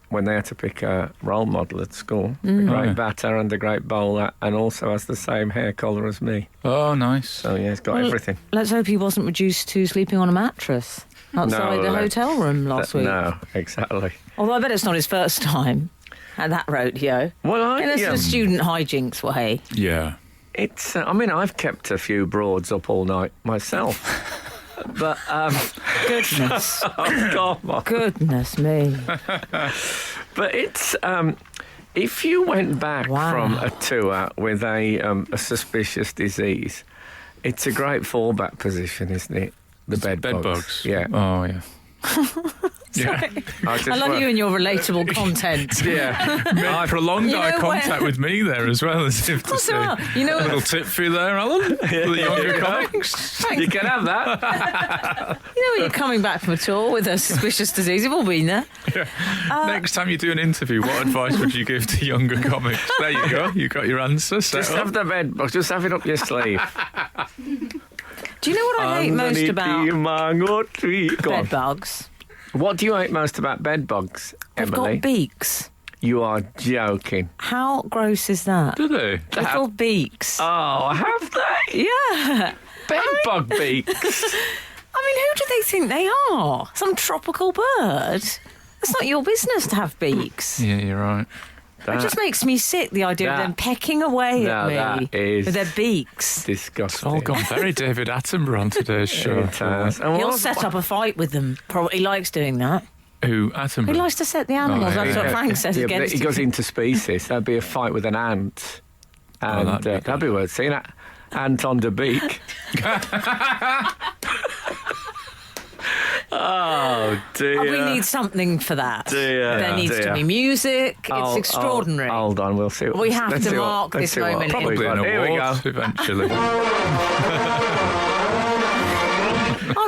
when they had to pick a role model at school, a great Oh, yeah. batter and a great bowler, and also has the same hair colour as me. Oh, nice. So yeah, he's got everything. Let's hope he wasn't reduced to sleeping on a mattress outside No, the let's- hotel room last week. No, exactly. Although I bet it's not his first time at that rodeo. Well, In a student hijinks way. Yeah. it's. I mean, I've kept a few broads up all night myself. But Goodness. oh, come on. Goodness me. But it's if you went back Wow. from a tour with a suspicious disease, it's a great fallback position, isn't it? The bed bugs. Yeah. Oh, yeah. Yeah. I love you and your relatable content. Yeah. Made prolonged You know eye where- contact with me there as well, as if to What's say, that? You know a little tip for you there, Alan, for the younger comics. You can have that. You know when you're coming back from a tour with a suspicious disease, we've all been there. Next time you do an interview, what advice would you give to younger comics? There you go. You got your answer. Set Just up. have the bed bugs. Just have it up your sleeve. Do you know what I hate most Underneath about the mango tree. Go on. bed bugs? What do you hate most about bed bugs, They've Emily? got beaks. You are joking. How gross is that? Do they? Little beaks. Oh, have they? Yeah. Bed bug beaks. I mean, who do they think they are? Some tropical bird? It's not your business to have beaks. Yeah, you're right. It just makes me sick, the idea of them pecking away at me that is with their beaks. disgusting. It's all gone very David Attenborough on today's show. It has. And He'll what- set up a fight with them. Probably likes doing that. Who? He Attenborough? likes to set the animals. yeah, That's what Frank says Yeah, but against he him. goes into species. There'd be a fight with an ant. And that'd be good. that'd be worth seeing. Anton the Beak. Oh, dear. We need something for that. Dear, There needs to dear. be music. It's Oh, extraordinary. hold on, we'll see. We have let's to see what- mark let's this see what- moment in Probably an Here we go. award eventually. I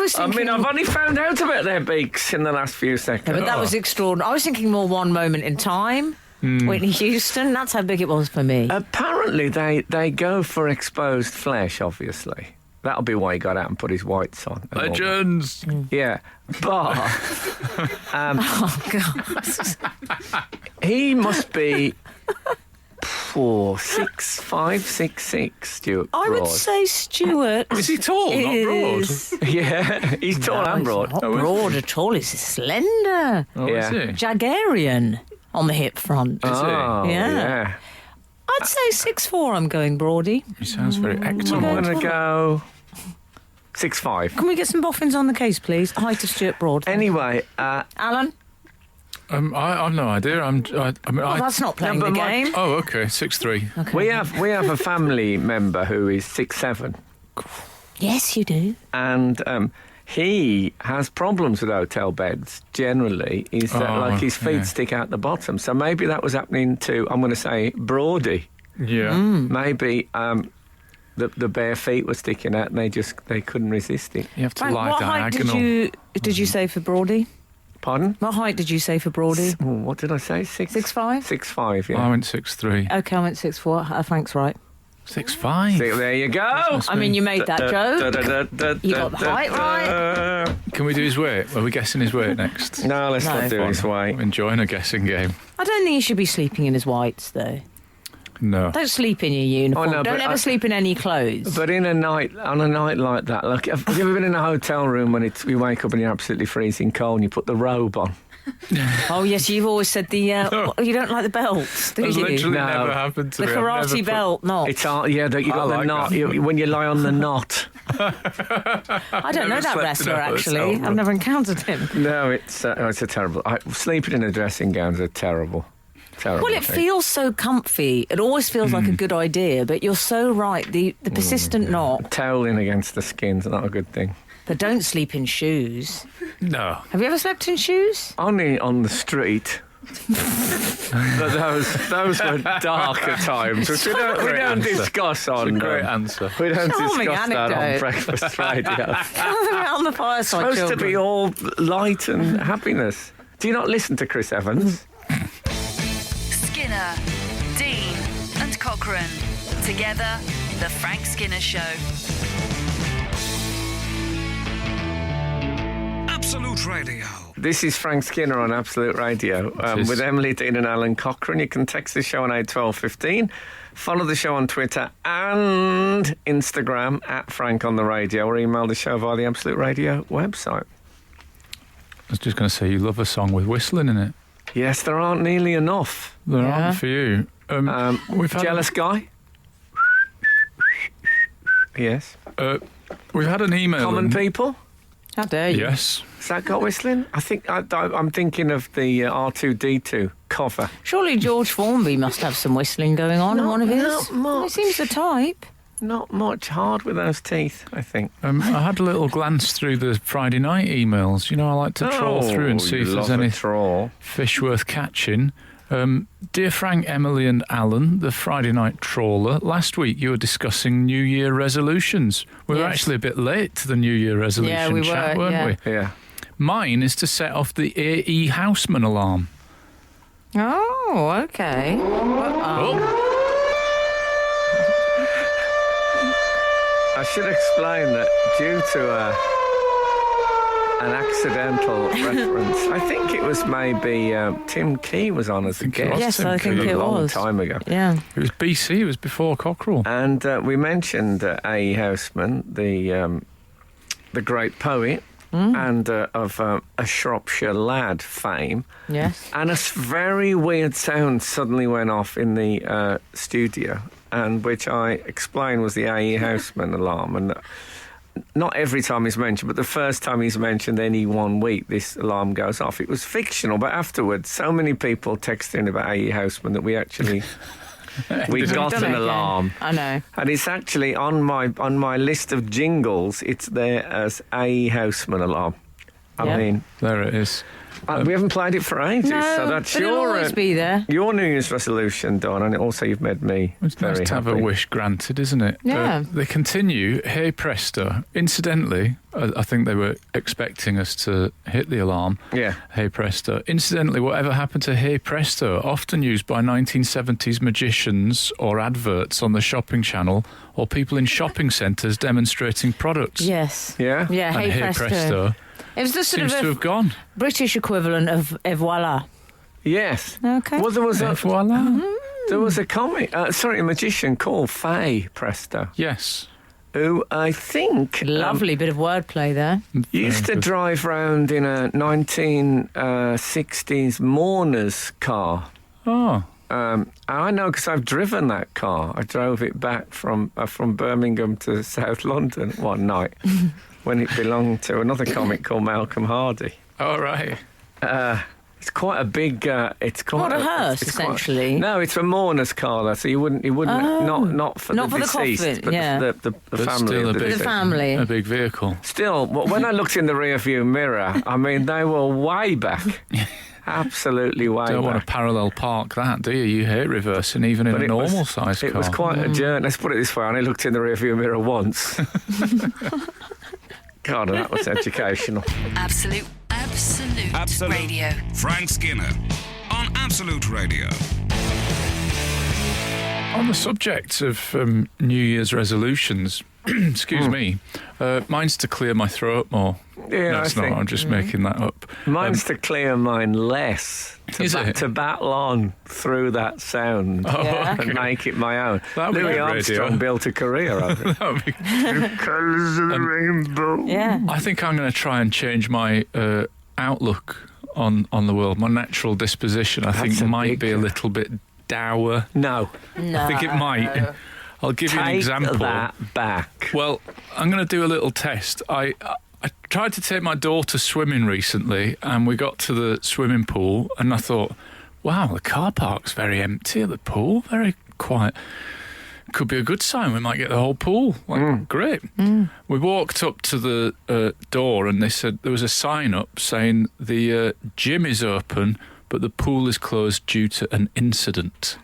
was I thinking, mean, I've only found out about their beaks in the last few seconds. but that was extraordinary. I was thinking more one moment in time. Whitney Houston, that's how big it was for me. Apparently, they go for exposed flesh, obviously. That'll be why he got out and put his whites on. and all that. Legends. Yeah. But Oh, God. he must be 6'5", 6'6", Stuart I would Broad. say Stuart. Is he tall, not broad? is- Yeah, he's tall No, and he's broad. Not Oh, is broad at all. He's slender. Oh, Yeah. is he? Jaguarian on the hip front. Oh, Yeah. yeah. I'd say 6'4", I'm going Broady. He sounds very I'm ectomorph. going to go 6'5". Can we get some boffins on the case, please? Height of Stuart Broad. Anyway, Alan? I've no idea. I mean, Oh, that's not playing No, the but my- game. Oh, okay, 6'3". Okay. we have a family member who is 6'7", Yes, you do. and he has problems with hotel beds. Generally, is that Oh, like his feet yeah. stick out the bottom. So maybe that was happening to, I'm going to say, Broady. Yeah. Maybe the bare feet were sticking out, and they couldn't resist it. You have to Frank, lie what height diagonal. did you say for Broady? Pardon? What height did you say for Broady? Oh, what did I say? 6'5"? 6'5", I yeah. went 6'3". Okay, I went 6'4". Frank's right. 6'5". See, there you go. I mean, you made that joke. You got the height right. Can we do his weight? Are we guessing his weight next? No, let's No. not do his way. I'm enjoying a guessing game. I don't think you should be sleeping in his whites, though. No. Don't sleep in your uniform. Oh, no, Don't but ever sleep in any clothes. But on a night like that, like, have you ever been in a hotel room when you wake up and you're absolutely freezing cold and you put the robe on? Oh, yes, you've always said the... you don't like the belts, do That's you? literally No. never happened to The me. I've karate never put- belt, not. It's yeah, that you I got the like knot. that. When you lie on the knot. I don't know never that slept in wrestler, a actually. hotel I've room. never encountered him. No, it's a terrible. Sleeping in a dressing gown's a terrible. Terrible Well, it thing. feels so comfy. It always feels like a good idea, but you're so right. The persistent knot. Toweling against the skin's not a good thing. But don't sleep in shoes. No. Have you ever slept in shoes? Only on the street. But those were darker times, which we don't answer. discuss on. It's a great answer. We don't Charming discuss that on anecdote. Breakfast Radio. On the fireside, Supposed to be children. all light and happiness. Do you not listen to Chris Evans? Skinner, Dean, and Cochrane. Together, The Frank Skinner Show. Absolute Radio. This is Frank Skinner on Absolute Radio is. with Emily Dean and Alan Cochrane. You can text the show on 81215. Follow the show on Twitter and Instagram at Frank on the Radio, or email the show via the Absolute Radio website. I was just going to say, you love a song with whistling in it. Yes, there aren't nearly enough. There Yeah. aren't for you. We've had Jealous guy? Yes. We've had an email. Common in- people? How dare you? Yes. Has that got whistling? I think I'm thinking of the R2D2 cover. Surely George Formby must have some whistling going on in one of his. not much. He seems the type. Not much hard with those teeth, I think. I had a little glance through the Friday night emails. You know, I like to troll through and see if you there's love a any troll. fish worth catching. Dear Frank, Emily and Alan, the Friday night trawler, last week you were discussing New Year resolutions. We were Yes. actually a bit late to the New Year resolution Yeah, we chat, were, weren't yeah. we? Yeah. Mine is to set off the AE Houseman alarm. Oh, okay. Oh, I should explain that due to an accidental reference, I think it was maybe Tim Key was on as a think it guest. was Yes, Tim I think Key. it a long was. time ago. Yeah. it was BC, it was before Cockerel. And we mentioned A. Houseman, the great poet, and of a Shropshire lad fame. Yes. And a very weird sound suddenly went off in the studio, and which I explained was the A.E. Houseman alarm. And not every time he's mentioned, but the first time he's mentioned any 1 week, this alarm goes off. It was fictional, but afterwards, so many people texted in about A.E. Houseman that we actually... we got an alarm. I know. And it's actually on my list of jingles, it's there as A.E. Houseman alarm. I mean... There it is. we haven't played it for ages, No, so that's but it'll always be there. your New Year's resolution, Don, and also you've made me It's very nice to have a happy. wish granted, isn't it? Yeah. They continue, hey presto. Incidentally, I think they were expecting us to hit the alarm. Yeah. Hey presto. Incidentally, whatever happened to hey presto, often used by 1970s magicians or adverts on the shopping channel or people in shopping centres demonstrating products. Yes. Yeah? Yeah, And hey presto. It was the sort seems of to have gone. British equivalent of et voila. Yes. Okay. Well, there was a Voila. comic, a magician called Faye Presto, Yes. who I think Lovely bit of wordplay there. used to drive round in a 1960s mourner's car. Oh. And I know because I've driven that car. I drove it back from Birmingham to South London one night when it belonged to another comic called Malcolm Hardy. All right. It's quite a big. It's quite What, a hearse, it's quite- essentially? no, it's a mourner's car. Though, so you wouldn't not for Not the for the deceased, coffin, but yeah. the But family. still of a the big- The deceased. family. A big vehicle. Still, when I looked in the rearview mirror, I mean, they were way back. Absolutely way Don't want to back. parallel park that, do you? You hate reversing even in But a it was- normal size car. It was quite a journey. Let's put it this way: I only looked in the rearview mirror once. God, that was educational. Absolute Radio. Frank Skinner on Absolute Radio. On the subject of New Year's resolutions, excuse me, mine's to clear my throat more. Yeah, no, it's I not. think- I'm just making that up. Mine's to clear mine less. Is it? To battle on through that sound Yeah. and make it my own. That'd be Louis good Armstrong radio. built a career of it. That would be- Colours of the rainbow. Yeah. I think I'm going to try and change my outlook on the world. My natural disposition, I think, a might big- be a little bit dour. No. I think it might. I'll give you an Take example. that back. Well, I'm going to do a little test. I tried to take my daughter swimming recently, and we got to the swimming pool, and I thought, wow, the car park's very empty at the pool, very quiet. Could be a good sign. We might get the whole pool. Great. We walked up to the door, and they said there was a sign up saying the gym is open, but the pool is closed due to an incident.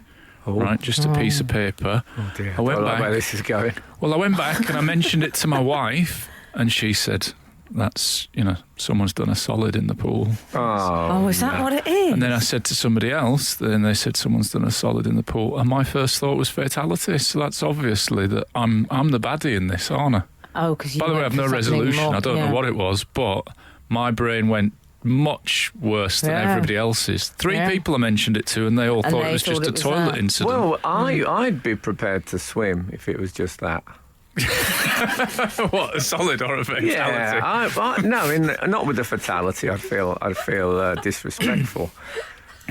Right, just a piece of paper. Oh dear. I went don't know back. where this is going. Well, I went back and I mentioned it to my wife, and she said, that's, someone's done a solid in the pool. Oh, Is that what it is? And then I said to somebody else, then they said someone's done a solid in the pool. And my first thought was fatality. So that's obviously that I'm the baddie in this, aren't I? Oh, because you By the way, went I've no for something resolution. more- I don't know what it was, but my brain went much worse than Yeah. everybody else's. Three Yeah. people I mentioned it to, and they all And thought they it was thought just it a was toilet that. incident. Well, I'd be prepared to swim if it was just that. What, a solid or a fatality? Yeah, not with the fatality. I'd feel disrespectful.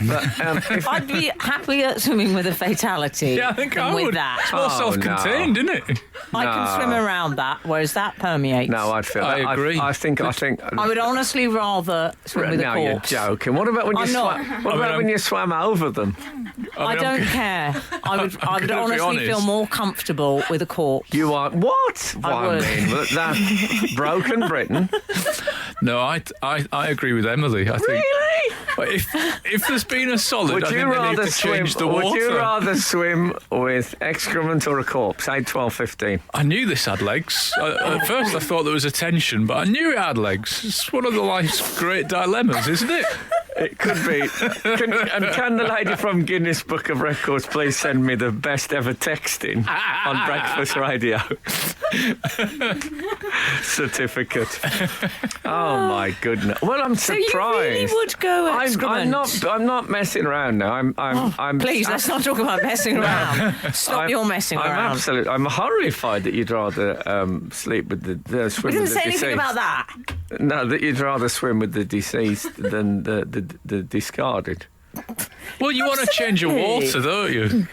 But if I'd be happier swimming with a fatality Yeah, I think than I with would. that. It's more Oh, self-contained, isn't it? I can swim around that, whereas that permeates. no, I'd feel. I agree. I think. I would honestly rather swim with a No, you're corpse. joking. What about when you I'm not. swam? What about when you swam over them? I don't care. I would gonna be honestly honest. feel more comfortable with a corpse. You are what? I Well, would. mean, that broken Britain. No, I agree with Emily. I think Really? if there's been a solid, Would I you think they need rather to swim? change the water. Would you rather swim with excrement or a corpse? 8, 12, 15. I knew this had legs. At first, I thought there was a tension, but I knew it had legs. It's one of the life's great dilemmas, isn't it? It could be. Can the lady from Guinness Book of Records please send me the best ever texting on Breakfast Radio certificate? Oh my goodness! Well, I'm So you surprised. really would go excrement? I'm not messing around now. I'm. Please, let's not talk about messing around. Stop your messing around. I'm horrified that you'd rather sleep with the We swim didn't with say the anything deceased. about that. No, that you'd rather swim with the deceased than the discarded. Well, you want to change your water, don't you?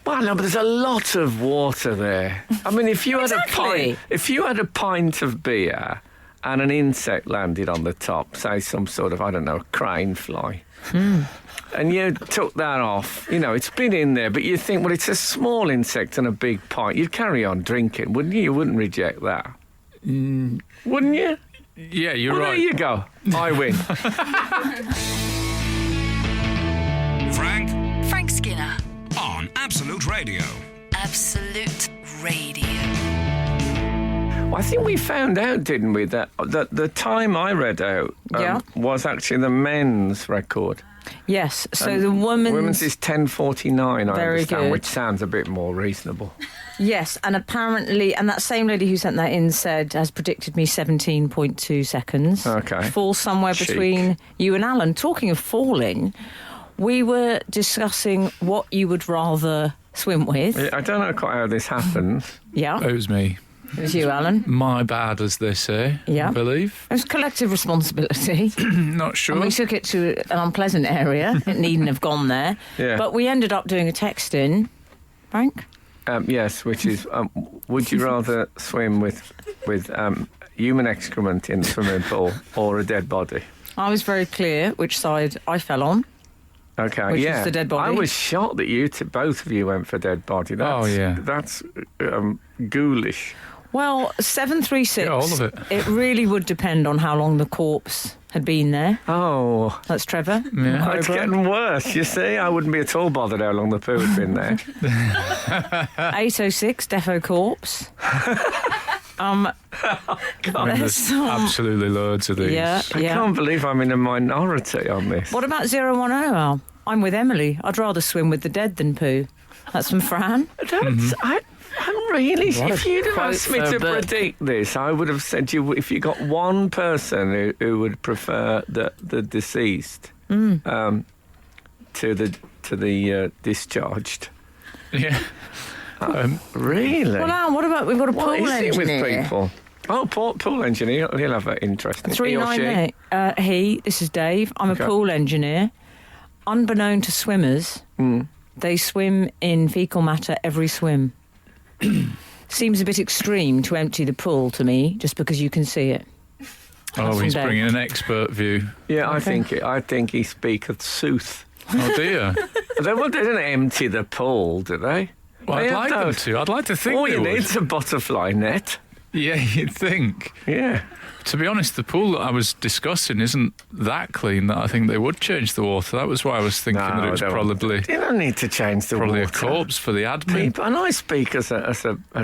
Well, no, but there's a lot of water there. I mean, if you had a pint of beer and an insect landed on the top, say some sort of, I don't know, crane fly, and you took that off, it's been in there, but you think, well, it's a small insect and a big pint. You'd carry on drinking, wouldn't you? You wouldn't reject that. Wouldn't you? Yeah, you're right. There you go. I win. Frank Skinner. on Absolute Radio. Absolute Radio. Well, I think we found out, didn't we, that the time I read out was actually the men's record. Yes, so the women's is 10:49, I Very understand, good. which sounds a bit more reasonable. Yes, and apparently, and that same lady who sent that in has predicted me 17.2 seconds. Okay. Fall somewhere Chic. between you and Alan. Talking of falling, we were discussing what you would rather swim with. I don't know quite how this happened. Yeah, It was me. it was you, Alan. My bad, as they say. Yeah. I believe. It was collective responsibility. Not sure. And we took it to an unpleasant area. It needn't have gone there. Yeah. But we ended up doing a text-in. Frank? Yes, which is, would you rather swim with human excrement in the swimming pool or a dead body? I was very clear which side I fell on. Okay, Which yeah. is the dead body. I was shocked that both of you went for dead body. That's ghoulish. Well, 736. Yeah, all of it. It really would depend on how long the corpse had been there. Oh, That's Trevor. Yeah. it's getting worse. You see, I wouldn't be at all bothered how long the poo had been there. 806, Defo corpse. There's absolutely loads of these. Yeah, I yeah. can't believe I'm in a minority on this. What about 010, Al? I'm with Emily. I'd rather swim with the dead than poo. That's from Fran. I'm really. What If a you'd have quote asked me for a to book. predict this, I would have said if you got one person who would prefer the deceased to the discharged. Yeah. Really? Well, Al, what about we've got a What pool is it with engineer? people? Oh, pool engineer. He'll have an interesting. He or she. 398. This is Dave. I'm Okay. a pool engineer. Unbeknown to swimmers, they swim in fecal matter every swim. Seems a bit extreme to empty the pool to me, just because you can see it. Oh, he's from Dave. bringing an expert view. Yeah, Okay. I think he speaketh sooth. Oh, dear. They don't empty the pool, do they? Well, They I'd have like them those. to. I'd like to think All they you would. need's a butterfly net. Yeah, you'd think. Yeah. To be honest, the pool that I was discussing isn't that clean that I think they would change the water. That was why I was thinking that it was probably You don't need to change the a water. corpse for the admin. People, and I speak as a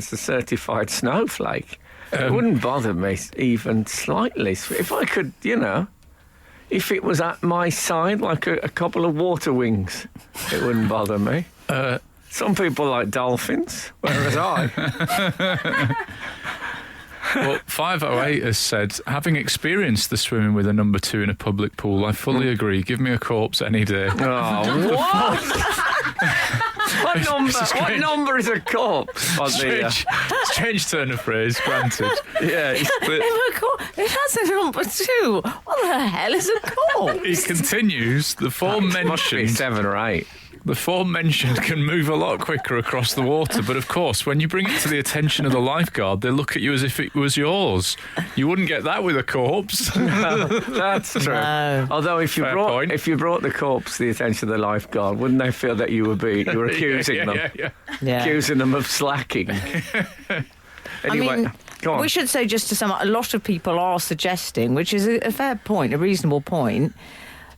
certified snowflake. It wouldn't bother me even slightly if I could, if it was at my side like a couple of water wings, it wouldn't bother me. Some people like dolphins, whereas I. Well, 508 has said, having experienced the swimming with a number 2 in a public pool, I fully agree. Give me a corpse any day. Oh, what? What strange. number is a corpse? Strange turn of phrase, granted. Yeah, If that's a number 2, what the hell is a corpse? He continues, the form it must be mentioned 7 or 8. The form mentioned can move a lot quicker across the water, but of course, when you bring it to the attention of the lifeguard, they look at you as if it was yours. You wouldn't get that with a corpse. That's true. No. Although if you brought the corpse to the attention of the lifeguard, wouldn't they feel that you were accusing them, Yeah. accusing them of slacking? Anyway, go on. We should say, just to sum up, a lot of people are suggesting, which is a fair point, a reasonable point,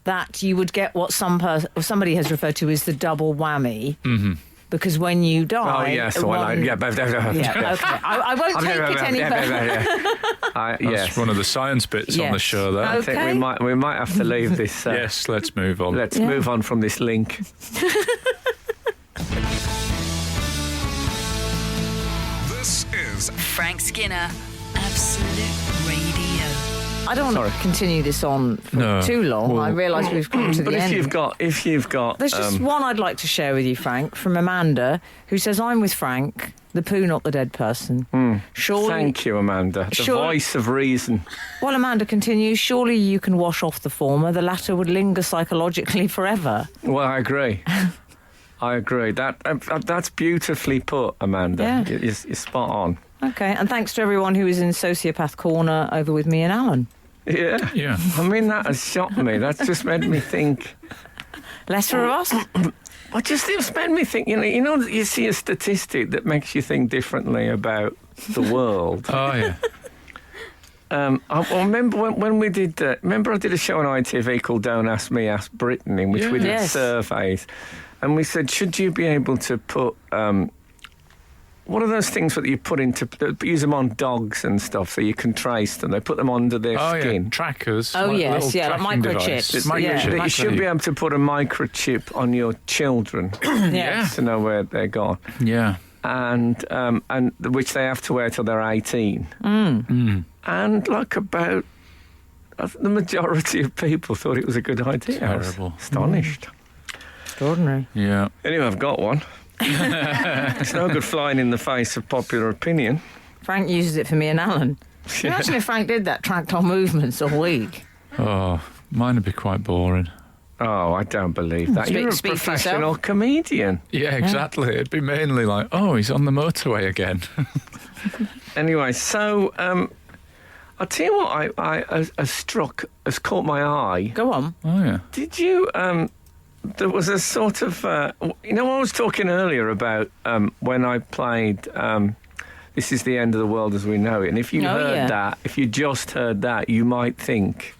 that you would get what somebody has referred to as the double whammy. Mm-hmm. Because when you die... Oh, yes. okay. I won't take it any further. That's one of the science bits on the show, though. I think we might have to leave this. Yes, let's move on. Let's move on from this link. This is Frank Skinner, Absolute Radio. I don't want to continue this on for too long. I realise we've come to the end. If you've got... There's just one I'd like to share with you, Frank, from Amanda, who says, I'm with Frank, the poo, not the dead person. Surely, thank you, Amanda. The voice of reason. Well, Amanda continues, surely you can wash off the former. The latter would linger psychologically forever. Well, I agree. I agree. That's beautifully put, Amanda. Yeah. You're spot on. Okay, and thanks to everyone who was in Sociopath Corner over with me and Alan. Yeah. I mean, that has shocked me. That's just made me think. Less for us? It's made me think, you see a statistic that makes you think differently about the world. Oh, yeah. I remember when we did... remember I did a show on ITV called Don't Ask Me, Ask Britain, in which we did surveys. And we said, should you be able to put... what are those things that you put into... use them on dogs and stuff so you can trace them? They put them under their skin. Yeah. Trackers. Oh, like yes, little like tracking microchips. device. You should be able to put a microchip on your children to know where they're gone. Yeah. And which they have to wear till they're 18. And about... the majority of people thought it was a good idea. Terrible. I was astonished. Extraordinary. Yeah. Anyway, I've got one. It's no good flying in the face of popular opinion. Frank uses it for me and Alan. Imagine if Frank did that, tracked our movements all week. Oh, mine would be quite boring. Oh, I don't believe that. You're a Speak for professional yourself. comedian. Yeah, exactly. It'd be mainly like, oh, he's on the motorway again. Anyway, so I'll tell you what has caught my eye. Go on. Oh, yeah. Did you... there was a sort of... I was talking earlier about when I played This Is the End of the World as We Know It. And if you if you just heard that, you might think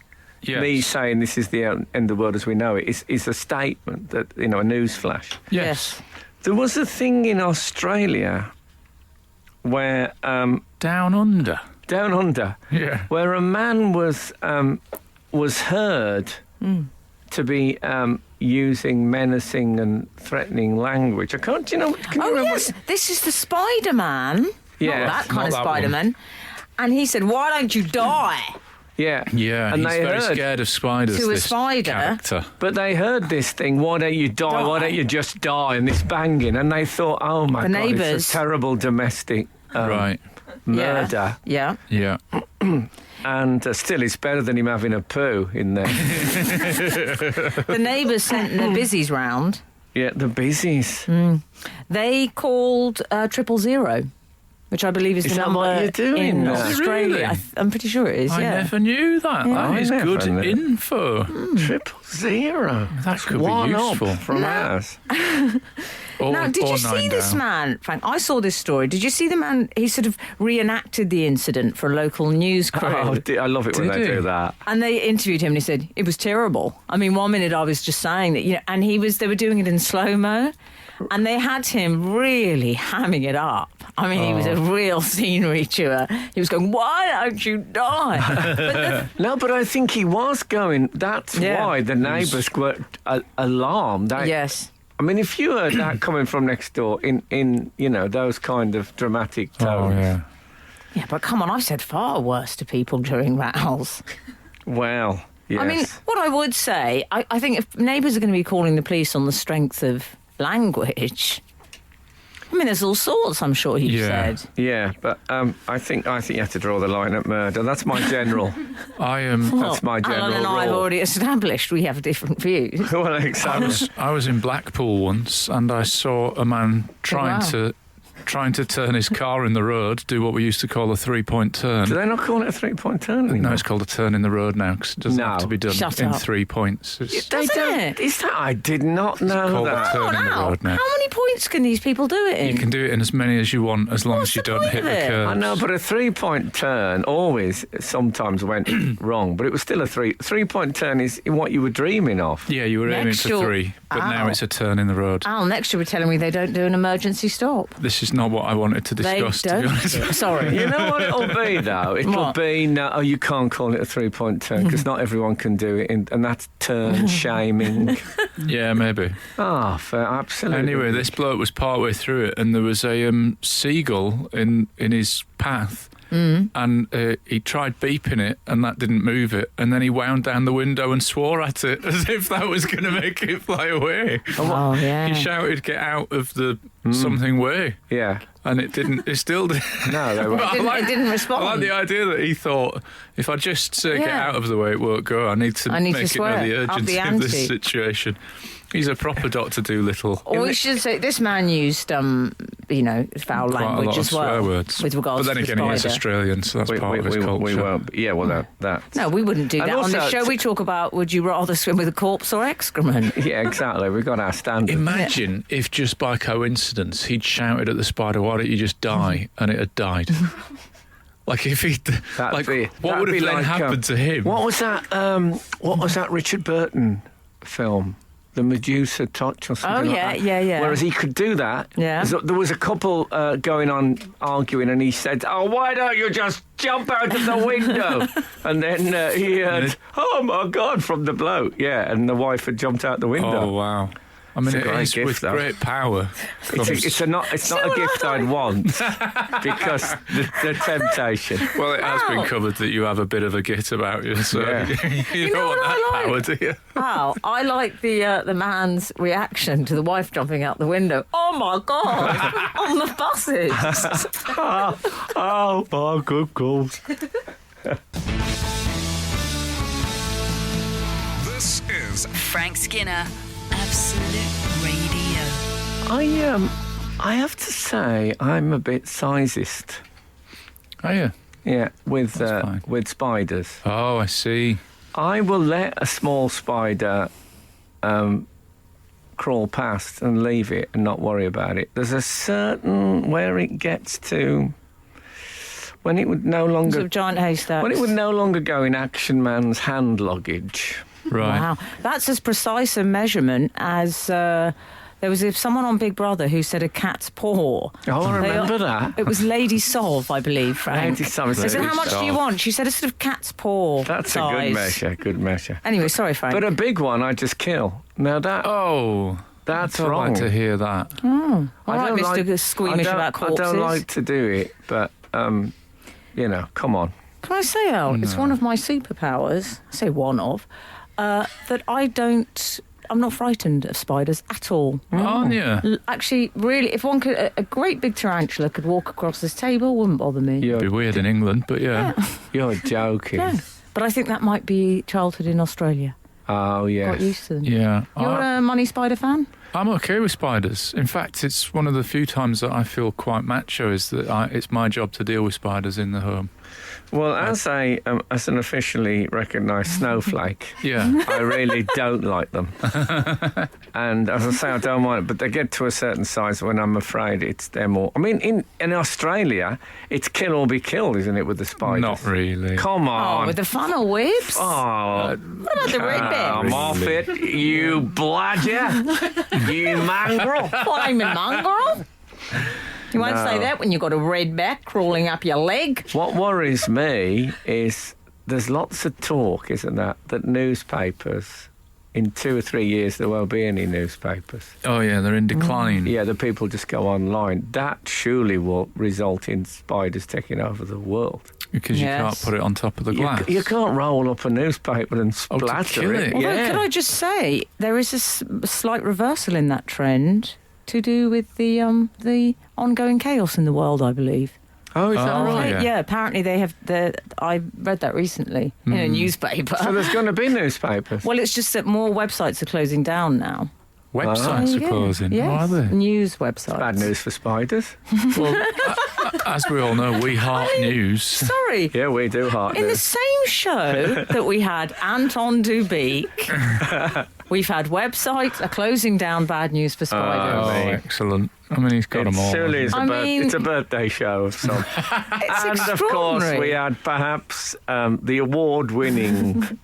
me saying this is the end of the world as we know it is a statement that, a news flash. Yes. There was a thing in Australia where... Down under. Down under. Yeah. Where a man was heard to be using menacing and threatening language. Can you remember? Yes, this is the Spider-Man. Yeah. Not that kind of Not that Spider-Man. And he said, why don't you die? Yeah. Yeah, and he's they very heard, scared of spiders, To a this spider? character. But they heard this thing, why don't you die? Why don't you just die? And this banging. And they thought, oh my The God, neighbours. it's a terrible domestic Right. murder. Yeah. Yeah. And still, it's better than him having a poo in there. The neighbours sent their busies round. Yeah, the busies. They called 000, which I believe is Is the that number what you're doing in now? Australia. Really? I'm pretty sure it is, I yeah. never knew that. Yeah. That is I good never knew. info. 000. That could One be up useful. from ours. Now, did you see this man, Frank? I saw this story. Did you see the man? He sort of reenacted the incident for a local news crew. Oh, I love it when Did they he? do that. And they interviewed him and he said, it was terrible. I mean, 1 minute I was just saying that, and they were doing it in slow-mo. And they had him really hamming it up. I mean, he was a real scenery chewer. He was going, why don't you die? No, but I think he was going. That's why the neighbours were alarmed. Yes. I mean, if you heard that coming from next door in those kind of dramatic tones. Oh, yeah. Yeah, but come on, I've said far worse to people during rows. Well, yes. I mean, what I would say, I think if neighbours are going to be calling the police on the strength of language... I mean, there's all sorts, I'm sure he said. Yeah, but I think you have to draw the line at murder. That's my general. I am. That's my general Alan and I have rule. already established we have different views. Well, exactly. I was in Blackpool once, and I saw a man trying to turn his car in the road, do what we used to call a 3-point turn. Do they not call it a 3-point turn anymore? No, it's called a turn in the road now because it doesn't have to be done Shut in up. 3 points. It's They Doesn't don't. it? Is that? I did not know called that. a turn in the How road now. many points can these people do it in? You can do it in as many as you want as long What's as you the don't point hit of the it? curb. I know, but a 3-point turn always sometimes went wrong, but it was still a 3-point turn is what you were dreaming of. Yeah, you were aiming Next for you're- 3, but now Ow. it's a turn in the road. Al, next year we're telling me they don't do an emergency stop. This is not what I wanted to They discuss, to don't. be honest. Sorry. You know what it'll be, though? It'll What? be, no, you can't call it a 3-point turn because not everyone can do it, and that's turn shaming. Yeah, maybe. Oh, absolutely. Anyway, this bloke was partway through it, and there was a seagull in his path, and he tried beeping it, and that didn't move it. And then he wound down the window and swore at it as if that was going to make it fly away. Oh, yeah. He shouted, "Get out of the something way." Yeah. And it didn't. It still did. No, they were. It didn't respond. I like the idea that he thought, if I just say get Yeah. out of the way, it won't go. I need to I need make to it know swear, the up the urgency of this ante. situation. He's a proper Dr. Dolittle. Or we should say this man used, foul Quite language a lot as of well. swear words. With regards but then to again, the he is spider. Australian, so that's part of his culture. We won't. Yeah, well, that. No, we wouldn't do And that. On the also- show, we talk about would you rather swim with a corpse or excrement? Yeah, exactly. We've got our standards. Imagine if just by coincidence he'd shouted at the spider, "Why don't you just die?" and it had died. Like if he'd, what would have then happened to him? What was that? What was that Richard Burton film? The Medusa Touch or something like that. yeah. Whereas he could do that. Yeah. There was a couple going on arguing, and he said, "Oh, why don't you just jump out of the window?" And then he heard, "Oh my God," from the bloke. Yeah, and the wife had jumped out the window. Oh wow! I mean, It's a it great is gift, with though. great power. It's not a gift I'd want because the temptation. Well, it has been covered that you have a bit of a git about you, so Yeah. you know don't want what that I power, like? do you? Wow, I like the man's reaction to the wife jumping out the window. Oh my God! On the buses. Oh, my good calls. This is Frank Skinner, Absolute Radio. I have to say I'm a bit sizist. Oh yeah. Yeah, That's fine. with spiders. Oh, I see. I will let a small spider crawl past and leave it and not worry about it. There's a certain where it gets to when it would no longer Sort of giant haystacks. when it would no longer go in Action Man's hand luggage. Right. Wow, that's as precise a measurement as there was someone on Big Brother who said a cat's paw. Oh, I remember that. It was Lady Sov, I believe, Frank. Lady Sov, They said, Lady "How much do you Sov." want?" She said, "A sort of cat's paw." That's size. a good measure. Anyway, sorry, Frank. But a big one I just kill. Now Oh, that's I'd wrong. like to hear that. All I right, don't Mr. Squeamish about corpses. I don't like to do it, but come on. Can I say, Al, it's one of my superpowers, I say one of, that I'm not frightened of spiders at all. Aren't you? Actually, really, if one could, a great big tarantula could walk across this table, wouldn't bother me. It'd be weird in England, but yeah. You're joking. No. But I think that might be childhood in Australia. Oh, yes. Got used to them. Yeah. You're a money spider fan? I'm okay with spiders. In fact, it's one of the few times that I feel quite macho is that it's my job to deal with spiders in the home. Well, as an officially recognised snowflake, Yeah. I really don't like them. And as I say, I don't mind it, but they get to a certain size when I'm afraid they're more. I mean, in Australia, it's kill or be killed, isn't it, with the spiders? Not really. Come on. Oh, with the funnel whips? Oh, What about the red come bears? off it, you bludger, you mongrel. Flaming mongrel? You won't No. say that when you've got a red back crawling up your leg. What worries me is there's lots of talk, isn't there, that newspapers, in 2 or 3 years, there won't be any newspapers. Oh, yeah, they're in decline. Yeah, the people just go online. That surely will result in spiders taking over the world. Because you Yes. can't put it on top of the glass. You can't roll up a newspaper and Oh, to splatter kill it. it. Although, Yeah. could I just say, there is a slight reversal in that trend to do with the ongoing chaos in the world, I believe. Oh, is that Oh, right? yeah. Apparently they have. I read that recently in a newspaper. So there's going to be newspapers. Well, it's just that more websites are closing down now. Websites There are you go. closing. Yes. Oh, are they? News websites. Bad news for spiders. Well, as we all know, we heart news. Sorry. Yeah, we do heart In the news. same show that we had Anton do Beak, we've had websites are closing down. Bad news for Oh, spiders. excellent. I mean, he's got them all. Surely hasn't it's a birthday show of some. It's And of course, extraordinary. we had perhaps the award-winning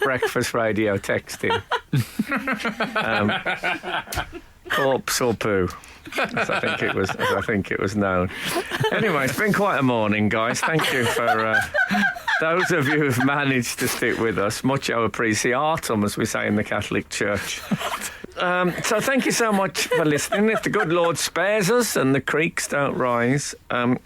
breakfast radio texting, corpse or poo, as I think it was known. Anyway, it's been quite a morning, guys. Thank you for those of you who've managed to stick with us. Mucho appreciatum, as we say in the Catholic Church. So thank you so much for listening. If the good Lord spares us and the creeks don't rise,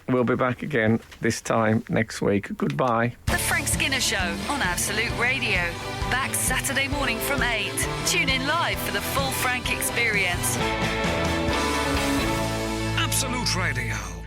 we'll be back again this time next week. Goodbye. The Frank Skinner Show on Absolute Radio. Back Saturday morning from 8. Tune in live for the full Frank experience. Absolute Radio.